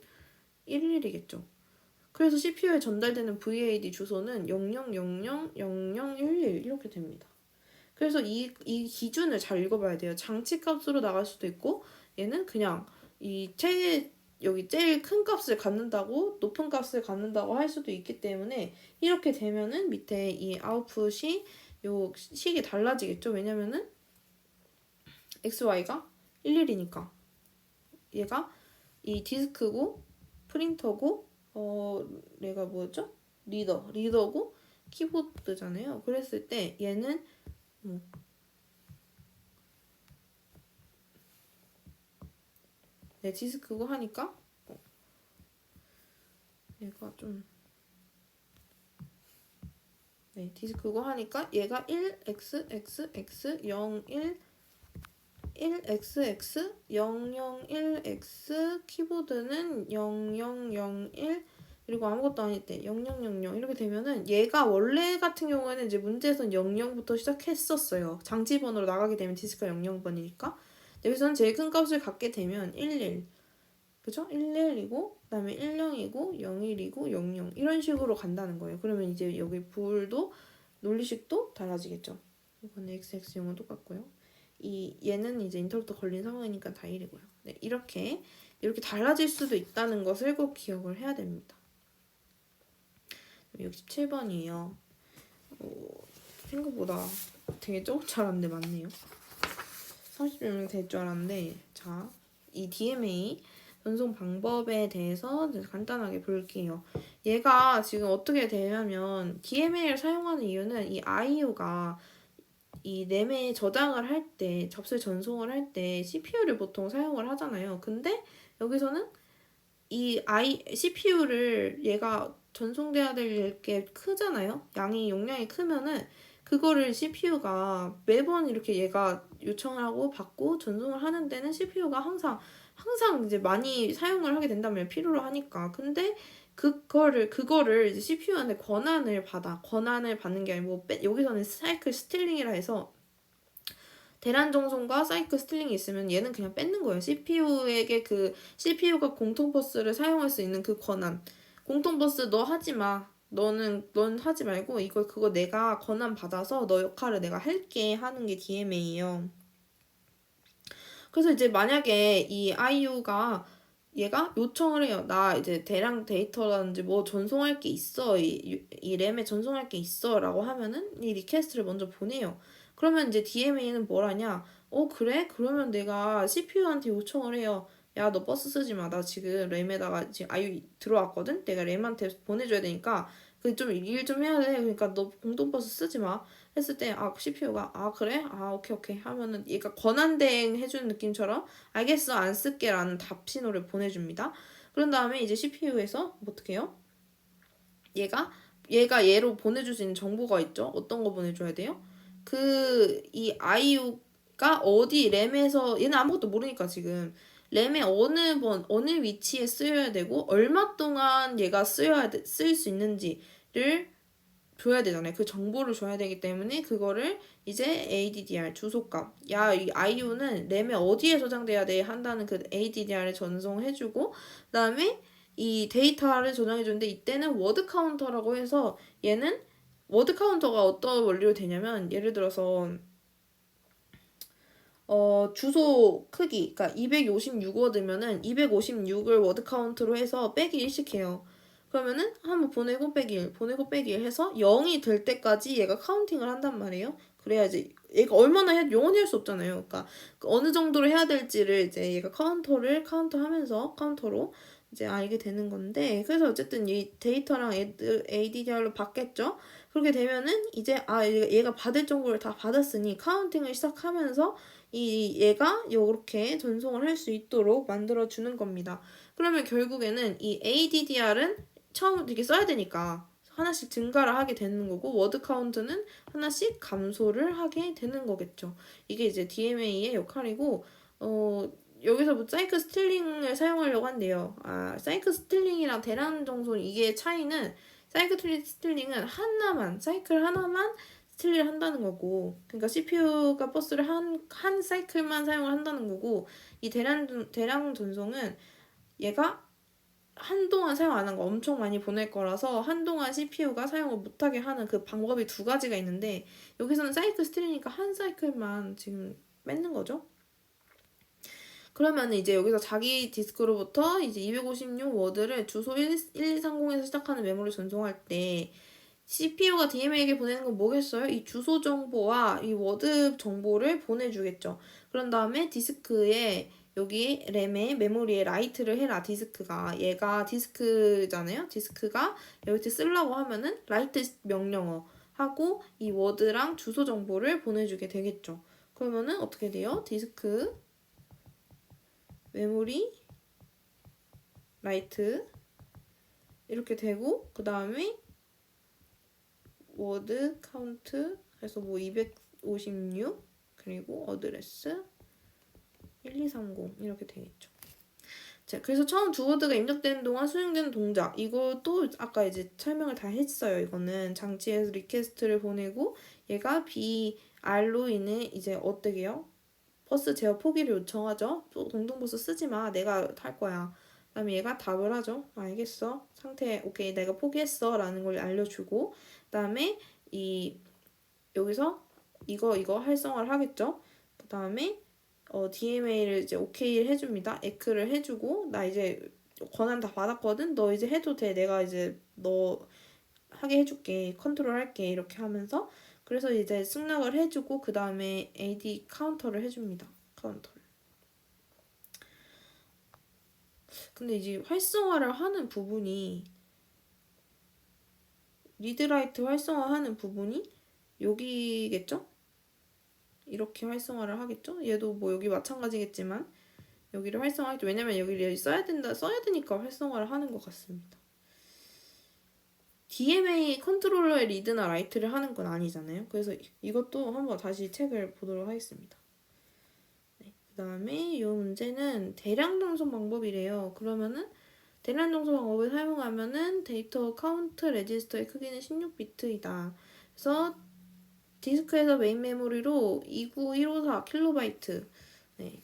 11이겠죠. 그래서 CPU에 전달되는 VAD 주소는 00000011 이렇게 됩니다. 그래서 이 기준을 잘 읽어봐야 돼요. 장치 값으로 나갈 수도 있고 얘는 그냥 여기 제일 큰 값을 갖는다고 높은 값을 갖는다고 할 수도 있기 때문에 이렇게 되면은 밑에 이 아웃풋이 요 식이 달라지겠죠. 왜냐면은 XY가 11이니까 얘가 이 디스크고 프린터고 얘가 뭐였죠? 리더고 키보드잖아요. 그랬을 때 얘는 네, 디스크고 하니까 얘가 좀 네, 디스크고 하니까 얘가 1xxx 01 1xx 001x 키보드는 0001 그리고 아무것도 아닐 때 0000 이렇게 되면은 얘가 원래 같은 경우에는 이제 문제에서는 00부터 시작했었어요. 장치 번호로 나가게 되면 디스크가 00번이니까 여기서는 제일 큰 값을 갖게 되면 11 그죠? 11이고 그다음에 10이고 01이고 00 이런 식으로 간다는 거예요. 그러면 이제 여기 불도 논리식도 달라지겠죠. 이건 XX용은 똑같고요. 얘는 이제 인터럽트 걸린 상황이니까 다 1이고요. 네, 이렇게 달라질 수도 있다는 것을 꼭 기억을 해야 됩니다. 67번이에요. 생각보다 되게 조금 잘하는데 맞네요. 30명 될 줄 알았는데 자, 이 DMA 전송 방법에 대해서 간단하게 볼게요. 얘가 지금 어떻게 되냐면 DMA를 사용하는 이유는 이 IO가 이 램에 저장을 할 때, 접수 전송을 할 때 CPU를 보통 사용을 하잖아요. 근데 여기서는 이 CPU를 얘가 전송돼야 될 게 크잖아요. 용량이 크면은 그거를 CPU가 매번 이렇게 얘가 요청을 하고 받고 전송을 하는 데는 CPU가 항상 이제 많이 사용을 하게 된다면 필요로 하니까. 근데 그거를 이제 CPU한테 권한을 받는 게 아니고 여기서는 사이클 스틸링이라 해서 대란 정송과 사이클 스틸링이 있으면 얘는 그냥 뺏는 거예요. CPU에게 CPU가 공통 버스를 사용할 수 있는 그 권한. 공통 버스 너 하지 마. 넌 하지 말고 그거 내가 권한 받아서 너 역할을 내가 할게 하는 게 DMA예요. 그래서 이제 만약에 이 IU가 얘가 요청을 해요. 나 이제 대량 데이터라든지 뭐 전송할 게 있어. 이 램에 전송할 게 있어. 라고 하면은 이 리퀘스트를 먼저 보내요. 그러면 이제 DMA는 뭘 하냐? 그래? 그러면 내가 CPU한테 요청을 해요. 야, 너 버스 쓰지 마. 나 지금 램에다가 지금 IU 들어왔거든? 내가 램한테 보내줘야 되니까 일 좀 해야 돼. 그러니까 너 공동버스 쓰지 마. 했을 때 CPU가 그래? 오케이 하면은 얘가 권한대행 해주는 느낌처럼 알겠어 안 쓸게 라는 답 신호를 보내줍니다. 그런 다음에 이제 CPU에서 어떻게 해요? 얘가 얘로 보내줄 수 있는 정보가 있죠. 어떤 거 보내줘야 돼요? 이 IU가 어디 램에서 얘는 아무것도 모르니까 지금 램의 어느 위치에 쓰여야 되고 얼마 동안 얘가 쓸 수 있는지를 줘야 되잖아요. 그 정보를 줘야 되기 때문에 그거를 이제 ADDR 주소값 이 IU는 램에 어디에 저장돼야 돼 한다는 그 ADDR을 전송해주고 그다음에 이 데이터를 저장해주는데 이때는 워드 카운터라고 해서 얘는 워드 카운터가 어떤 원리로 되냐면 예를 들어서 주소 크기 그러니까 256워드면은 256을 워드 카운트로 해서 빼기 1씩 해요. 그러면은 한번 보내고 빼기 1 보내고 빼기 1 해서 0이 될 때까지 얘가 카운팅을 한단 말이에요. 그래야지 얘가 얼마나 영원히 할 수 없잖아요. 그러니까 어느 정도로 해야 될지를 이제 얘가 카운터하면서 카운터로 이제 알게 되는 건데 그래서 어쨌든 이 데이터랑 ADDR로 받겠죠. 그렇게 되면은 이제 얘가 받을 정보를 다 받았으니 카운팅을 시작하면서 얘가 이렇게 전송을 할 수 있도록 만들어 주는 겁니다. 그러면 결국에는 이 ADDR은 처음 이렇게 써야 되니까 하나씩 증가를 하게 되는 거고 워드 카운트는 하나씩 감소를 하게 되는 거겠죠. 이게 이제 DMA의 역할이고 여기서 뭐 사이클 스틸링을 사용하려고 한대요. 사이클 스틸링이랑 대란 정송 이게 차이는 사이클 스틸링은 사이클 하나만 스틸을 한다는 거고 그러니까 CPU가 버스를 한 사이클만 사용을 한다는 거고 이 대량 전송은 얘가 한동안 사용 안 한 거 엄청 많이 보낼 거라서 한동안 CPU가 사용을 못하게 하는 그 방법이 두 가지가 있는데 여기서는 사이클 스틸이니까 한 사이클만 지금 뺏는 거죠. 그러면 이제 여기서 자기 디스크로부터 이제 256 워드를 주소 1230에서 시작하는 메모리 전송할 때 CPU가 DMA에게 보내는 건 뭐겠어요? 이 주소 정보와 이 워드 정보를 보내주겠죠. 그런 다음에 디스크에 여기 램에 메모리에 라이트를 해라 디스크가. 얘가 디스크잖아요. 디스크가 여기 쓰려고 하면은 라이트 명령어 하고 이 워드랑 주소 정보를 보내주게 되겠죠. 그러면은 어떻게 돼요? 디스크 메모리 라이트 이렇게 되고 그 다음에 워드 카운트 해서 뭐 256 그리고 어드레스 1230 이렇게 되겠죠. 자, 그래서 처음 두 워드가 입력되는 동안 수행되는 동작 이것도 아까 이제 설명을 다 했어요. 이거는 장치에서 리퀘스트를 보내고 얘가 BR로 인해 이제 어떻게 해요? 버스 제어 포기를 요청하죠. 공동버스 쓰지 마. 내가 탈 거야. 그다음에 얘가 답을 하죠. 알겠어. 상태 오케이. 내가 포기했어. 라는 걸 알려주고 그다음에 이 여기서 이거 활성화를 하겠죠. 그다음에 DMA를 이제 오케이를 해줍니다. 에크를 해주고 나 이제 권한 다 받았거든. 너 이제 해도 돼. 내가 이제 너 하게 해줄게. 컨트롤 할게. 이렇게 하면서 그래서 이제 승낙을 해주고 그 다음에 AD 카운터를 해줍니다. 카운터를. 근데 이제 활성화를 하는 부분이 리드라이트 활성화하는 부분이 여기겠죠? 이렇게 활성화를 하겠죠? 얘도 뭐 여기 마찬가지겠지만 여기를 활성화하겠죠. 왜냐면 여기를 써야 되니까 활성화를 하는 것 같습니다. DMA 컨트롤러의 리드나 라이트를 하는 건 아니잖아요. 그래서 이것도 한번 다시 책을 보도록 하겠습니다. 네, 그 다음에 이 문제는 대량 동선 방법이래요. 그러면은 대량 동선 방법을 사용하면은 데이터 카운트 레지스터의 크기는 16비트이다. 그래서 디스크에서 메인 메모리로 29154KB 네,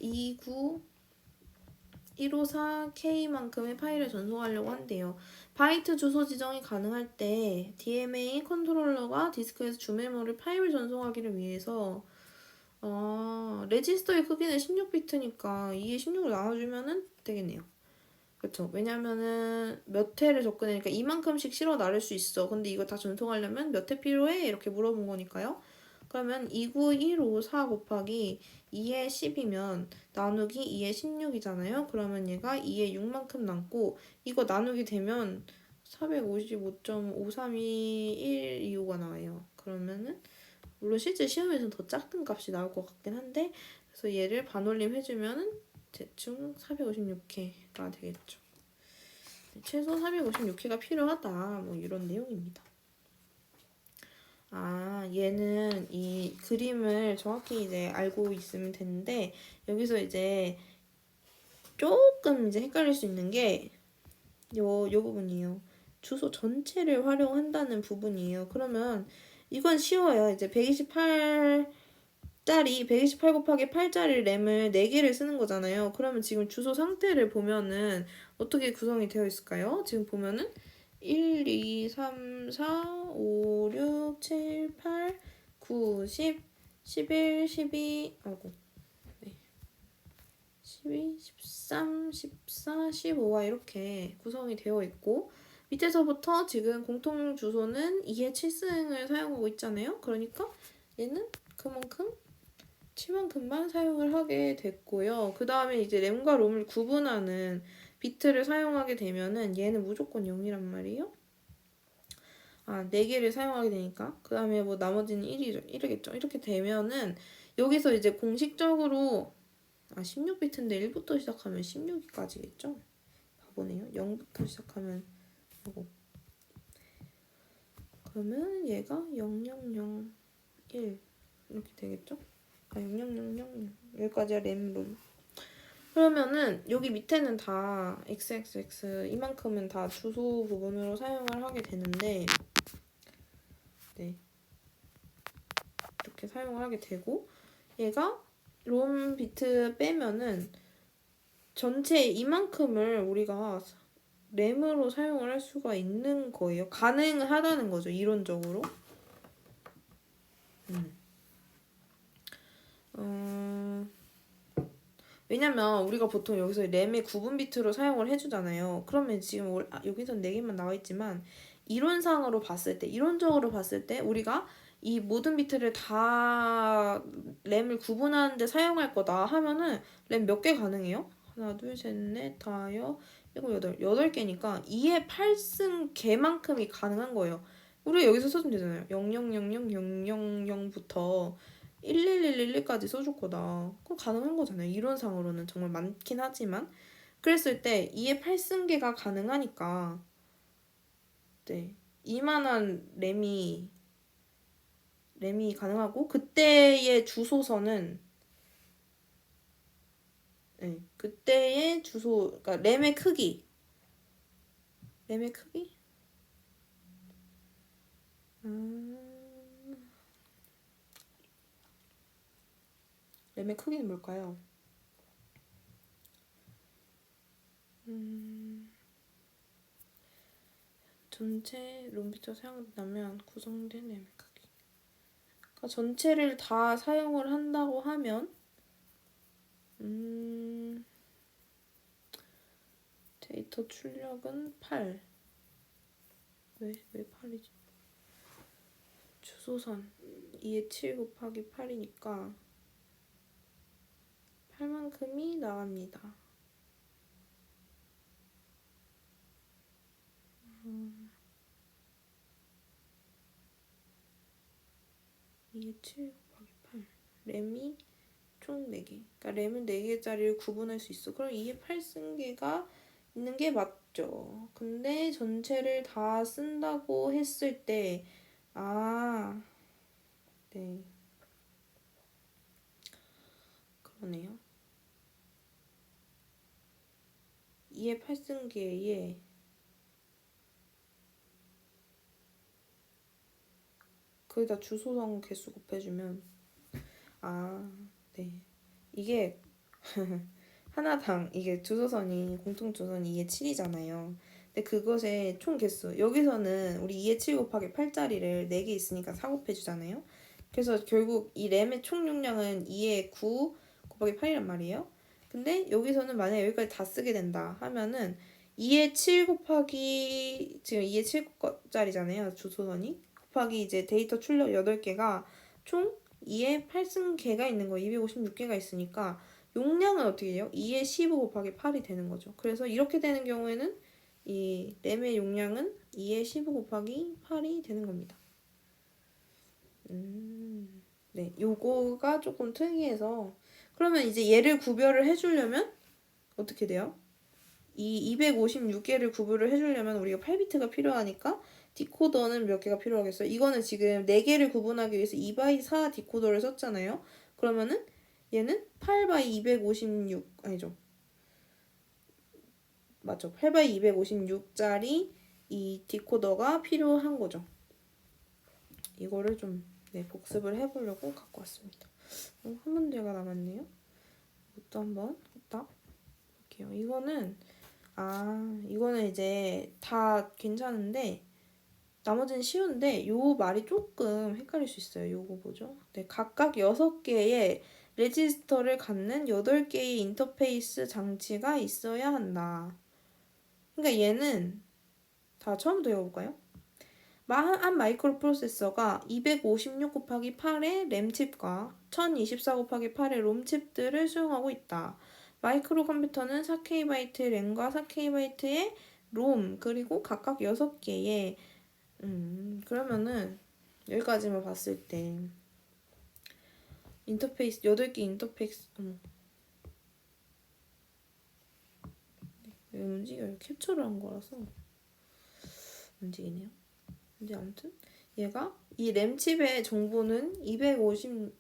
29154K만큼의 파일을 전송하려고 한대요. 바이트 주소 지정이 가능할 때 DMA 컨트롤러가 디스크에서 주메모리 파일을 전송하기를 위해서 레지스터의 크기는 16비트니까 2에 16을 나눠주면 되겠네요. 그렇죠. 왜냐면은 몇 회를 접근하니까 이만큼씩 실어 나를 수 있어. 근데 이거 다 전송하려면 몇 회 필요해? 이렇게 물어본 거니까요. 그러면 29154 곱하기 2의 10이면 나누기 2의 16이잖아요. 그러면 얘가 2의 6만큼 남고 이거 나누기 되면 455.532125가 나와요. 그러면은 물론 실제 시험에서는 더 작은 값이 나올 것 같긴 한데 그래서 얘를 반올림 해주면은 대충 456회가 되겠죠. 최소 456회가 필요하다. 뭐 이런 내용입니다. 얘는 이 그림을 정확히 이제 알고 있으면 되는데 여기서 이제 조금 이제 헷갈릴 수 있는 게 요 부분이에요. 주소 전체를 활용한다는 부분이에요. 그러면 이건 쉬워요. 이제 128 곱하기 8짜리 램을 4개를 쓰는 거잖아요. 그러면 지금 주소 상태를 보면은 어떻게 구성이 되어 있을까요? 지금 보면은 1, 2, 3, 4, 5, 6, 7, 8, 9, 10, 11, 12, 12, 13, 14, 15가 이렇게 구성이 되어 있고 밑에서부터 지금 공통 주소는 2의 7승을 사용하고 있잖아요. 그러니까 얘는 그만큼 7만큼만 사용을 하게 됐고요. 그 다음에 이제 램과 롬을 구분하는 비트를 사용하게 되면은 얘는 무조건 0이란 말이에요. 4개를 사용하게 되니까. 그 다음에 뭐 나머지는 1이겠죠. 이렇게 되면은 여기서 이제 공식적으로 16비트인데 1부터 시작하면 16까지겠죠? 바보네요. 0부터 시작하면 이거. 그러면 얘가 0001 이렇게 되겠죠? 0000 여기까지가 램 롬. 그러면은 여기 밑에는 다 xxx 이만큼은 다 주소 부분으로 사용을 하게 되는데 네 이렇게 사용을 하게 되고 얘가 롬 비트 빼면은 전체 이만큼을 우리가 램으로 사용을 할 수가 있는 거예요. 가능하다는 거죠. 이론적으로. 왜냐면 우리가 보통 여기서 램의 구분 비트로 사용을 해주잖아요. 그러면 지금 여기선 4개만 나와 있지만 이론적으로 봤을 때 우리가 이 모든 비트를 다 램을 구분하는데 사용할 거다 하면은 램 몇 개 가능해요? 하나, 둘, 셋, 넷, 다, 일곱, 여덟. 8개니까 2의 8승 개만큼이 가능한 거예요. 우리가 여기서 써주면 되잖아요. 000000부터 11111까지 써줄 거다. 그럼 가능한 거잖아요. 이론상으로는 정말 많긴 하지만. 그랬을 때 2의 8승계가 가능하니까 네. 이만한 램이 가능하고 그때의 주소서는 네. 그때의 주소 그러니까 램의 크기 램의 크기는 뭘까요? 전체 롬피터 사용된다면 구성된 램의 크기. 그러니까 전체를 다 사용을 한다고 하면 데이터 출력은 8. 왜 8이지? 주소선 2의 7 곱하기 8이니까 8만큼이 나갑니다. 2의 7 곱하기 8. 램이 총 4개. 그러니까 램은 4개짜리를 구분할 수 있어. 그럼 2의 8승계가 있는 게 맞죠. 근데 전체를 다 쓴다고 했을 때 네. 그러네요. 2의 8승계에 거기다 주소성 개수 곱해주면 네. 이게 하나당 이게 주소선이 공통 주소선이 2의 7이잖아요. 근데 그것의 총 개수 여기서는 우리 2의 7 곱하기 8짜리를 4개 있으니까 4 곱해주잖아요. 그래서 결국 이 램의 총 용량은 2의 9 곱하기 8이란 말이에요. 근데 여기서는 만약에 여기까지 다 쓰게 된다 하면은 2의 7 곱하기 지금 2의 7짜리잖아요. 주소선이 곱하기 이제 데이터 출력 8개가 총 2의 8승계가 있는 거예요. 256개가 있으니까 용량은 어떻게 돼요? 2의 15 곱하기 8이 되는 거죠. 그래서 이렇게 되는 경우에는 이 램의 용량은 2의 15 곱하기 8이 되는 겁니다. 네, 요거가 조금 특이해서 그러면 이제 얘를 구별을 해주려면 어떻게 돼요? 이 256개를 구별을 해주려면 우리가 8비트가 필요하니까 디코더는 몇 개가 필요하겠어요? 이거는 지금 4개를 구분하기 위해서 2x4 디코더를 썼잖아요. 그러면은 얘는 8x256 아니죠. 맞죠. 8x256짜리 이 디코더가 필요한 거죠. 이거를 좀 복습을 해보려고 갖고 왔습니다. 한 문제가 남았네요. 이것도 한번 딱 볼게요. 이거는 이제 다 괜찮은데 나머지는 쉬운데 요 말이 조금 헷갈릴 수 있어요. 요거 뭐죠? 네, 각각 6개의 레지스터를 갖는 8개의 인터페이스 장치가 있어야 한다. 그러니까 얘는 다 처음부터 읽어볼까요? 한 마이크로 프로세서가 256 곱하기 8의 램칩과 1024 곱하기 8의 롬칩들을 수용하고 있다. 마이크로 컴퓨터는 4KB 램과 4KB의 롬 그리고 각각 6개의 그러면은 여기까지만 봤을 때 인터페이스 8개 인터페이스 움직여요. 캡처를 한 거라서 움직이네요. 근데 아무튼 얘가 이 램칩의 정보는 256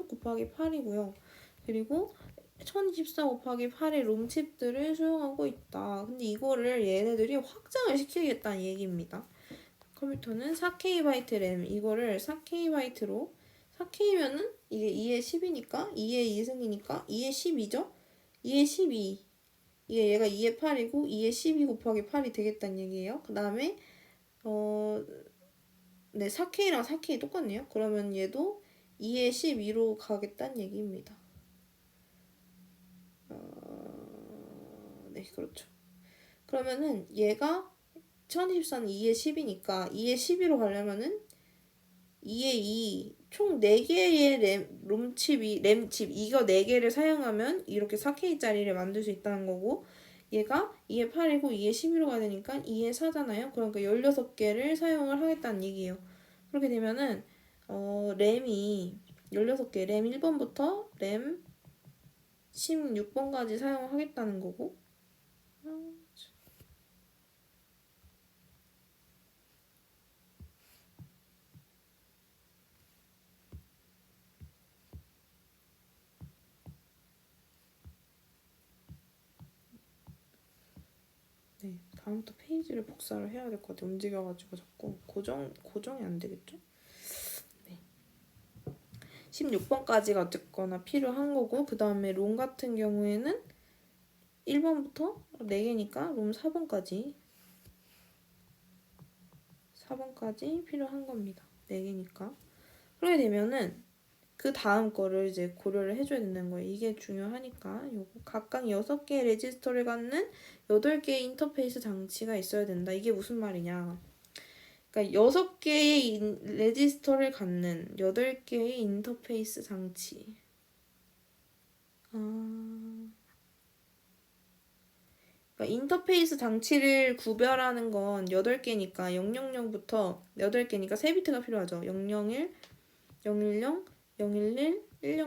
곱하기 8이고요. 그리고 1024 곱하기 8의 롬칩들을 수용하고 있다. 근데 이거를 얘네들이 확장을 시키겠다는 얘기입니다. 컴퓨터는 4KB 램 이거를 4KB로 4K면은 이게 2의 10이니까 2의 2승이니까 2의 12죠? 2의 12 이게 얘가 2의 8이고 2의 12 곱하기 8이 되겠다는 얘기예요. 그 다음에 4K랑 4K 똑같네요. 그러면 얘도 2의 12로 가겠다는 얘기입니다. 네, 그렇죠. 그러면은 얘가 1024는 2의 10이니까 2의 12로 가려면은 2에 2, 총 4개의 램칩 이거 4개를 사용하면 이렇게 4K짜리를 만들 수 있다는 거고 얘가 2에 8이고 2에 11로 가야 되니까 2에 4잖아요. 그러니까 16개를 사용을 하겠다는 얘기예요. 그렇게 되면은 램이 16개, 램 1번부터 램 16번까지 사용하겠다는 거고 네, 다음부터 페이지를 복사를 해야 될 것 같아요. 움직여가지고 자꾸 고정이 안 되겠죠? 네. 16번까지가 어쨌거나 필요한 거고 그 다음에 롬 같은 경우에는 1번부터 4개니까 롬 4번까지 필요한 겁니다. 4개니까. 그렇게 되면은 그 다음 거를 이제 고려를 해줘야 된다는 거예요. 이게 중요하니까 요거 각각 6개의 레지스터를 갖는 8개의 인터페이스 장치가 있어야 된다. 이게 무슨 말이냐. 그러니까 6개의 레지스터를 갖는 8개의 인터페이스 장치. 그러니까 인터페이스 장치를 구별하는 건 8개니까 000부터 8개니까 3비트가 필요하죠. 001, 010, 011, 100,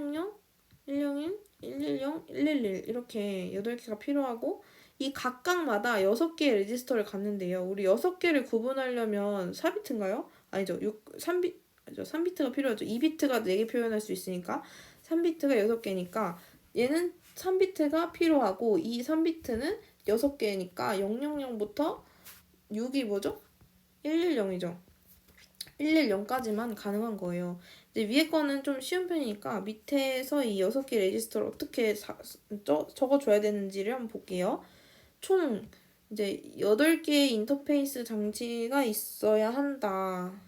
101, 110, 111 이렇게 8개가 필요하고 이 각각마다 6개의 레지스터를 갖는데요. 우리 6개를 구분하려면 4비트인가요? 아니죠. 3비트가 필요하죠. 2비트가 4개 표현할 수 있으니까 3비트가 6개니까 얘는 3비트가 필요하고 이 3비트는 6개니까 000부터 6이 뭐죠? 110이죠. 110까지만 가능한 거예요. 이제 위에 거는 좀 쉬운 편이니까 밑에서 이 6개 레지스터를 어떻게 적어줘야 되는지를 한번 볼게요. 총 이제 8개의 인터페이스 장치가 있어야 한다.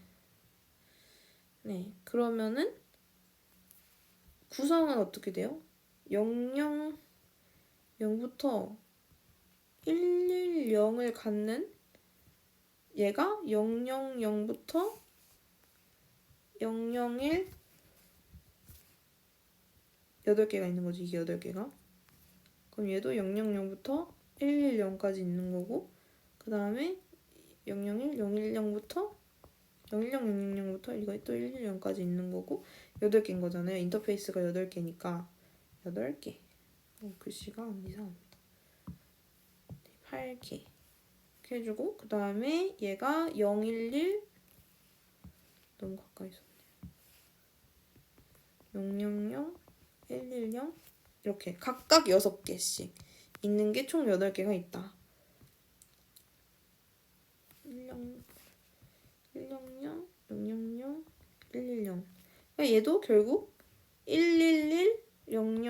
네, 그러면은 구성은 어떻게 돼요? 000부터 110을 갖는 얘가 000부터 001 8개가 있는 거지. 이게 8개가. 그럼 얘도 000부터 110까지 있는 거고 그 다음에 001, 010부터 010, 000부터 이거 또 110까지 있는 거고 8개인 거잖아요. 인터페이스가 8개니까 8개. 글씨가 이상합니다. 8개 이렇게 해주고 그 다음에 얘가 011 너무 가까이 있었네요. 000, 110 이렇게 각각 6개씩 있는 게 총 8개가 있다. 100, 100, 000, 110 그러니까 얘도 결국 111, 000,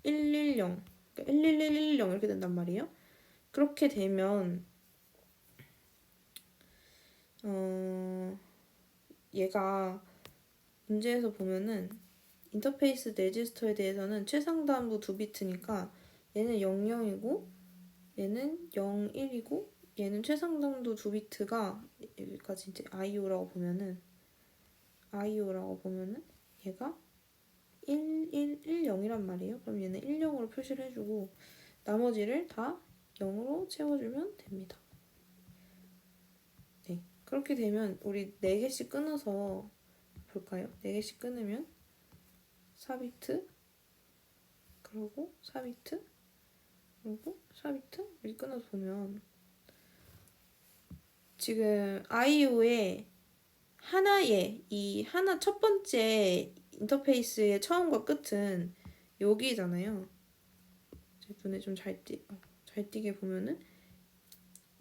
110 그러니까 111, 110 이렇게 된단 말이에요. 그렇게 되면 얘가 문제에서 보면은 인터페이스 레지스터에 대해서는 최상단부 2비트니까 얘는 00이고 얘는 01이고 얘는 최상단부 2비트가 여기까지 이제 IO라고 보면은 얘가 1110이란 말이에요. 그럼 얘는 10으로 표시를 해주고 나머지를 다 0으로 채워주면 됩니다. 네, 그렇게 되면 우리 4개씩 끊어서 볼까요? 4개씩 끊으면 4비트 그리고 4비트 그리고 4비트 이렇게 끊어서 보면 지금 IO의 하나의 이 하나 첫 번째 인터페이스의 처음과 끝은 여기잖아요. 제 눈에 좀 잘 띄게 보면은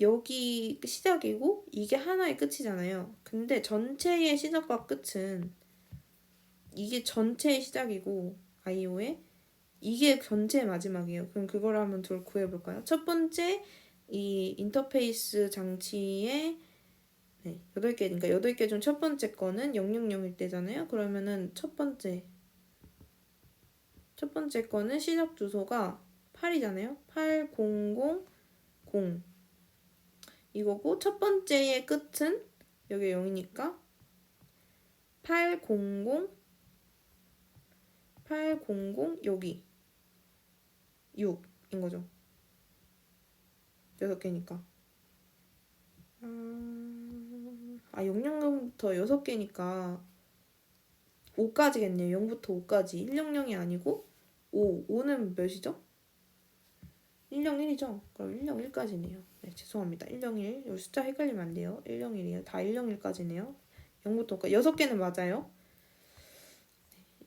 여기 시작이고 이게 하나의 끝이잖아요. 근데 전체의 시작과 끝은 이게 전체의 시작이고 IO의 이게 전체의 마지막이에요. 그럼 그걸 한번 둘 구해볼까요? 첫 번째 이 인터페이스 장치의 8개니까 8개 중 첫 번째 거는 000일 때잖아요. 그러면은 첫 번째 거는 시작 주소가 8이잖아요. 8000 이거고 첫 번째의 끝은 여기 0이니까 800 여기 6인 거죠. 6개니까. 000부터 6개니까 5까지겠네요. 0부터 5까지. 100이 아니고 5는 몇이죠? 101이죠? 그럼 101까지네요. 네, 죄송합니다. 101. 여기 숫자 헷갈리면 안 돼요. 101이에요. 다 101까지네요. 0부터 5까지. 6개는 맞아요.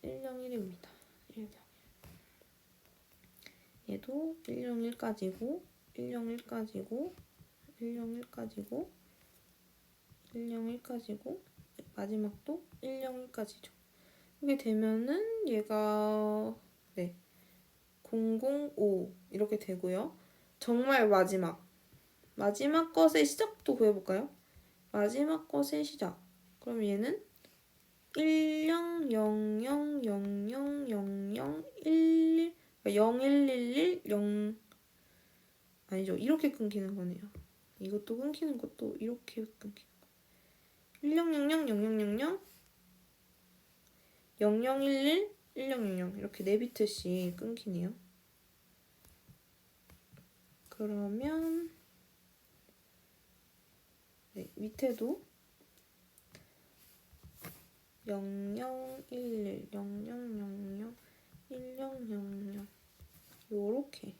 네, 101입니다. 101. 얘도 101까지고 101까지고 101까지고 101까지고 마지막도 101까지죠. 이렇게 되면은 얘가 005 이렇게 되고요. 정말 마지막 것의 시작부터 구해볼까요? 마지막 것의 시작. 그럼 얘는 1000000011 0111 0 아니죠. 이렇게 끊기는 거네요. 이것도 끊기는 것도 이렇게 끊기는 거. 1000 0000 0011 1000 이렇게 4비트씩 끊기네요. 그러면 밑에도 0011 0000 1000 요렇게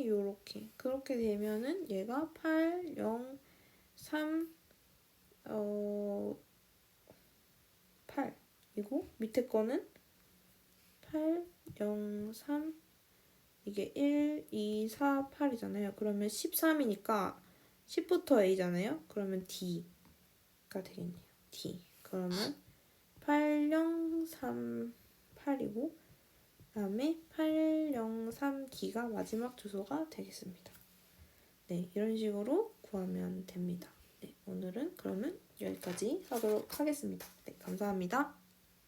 요렇게 그렇게 되면은 얘가 803 8이고 밑에 거는 803 이게 1, 2, 4, 8이잖아요. 그러면 13이니까 10부터 A잖아요. 그러면 D가 되겠네요. D. 그러면 8038이고 그다음에 803D가 마지막 주소가 되겠습니다. 네, 이런 식으로 구하면 됩니다. 네, 오늘은 그러면 여기까지 하도록 하겠습니다. 네, 감사합니다.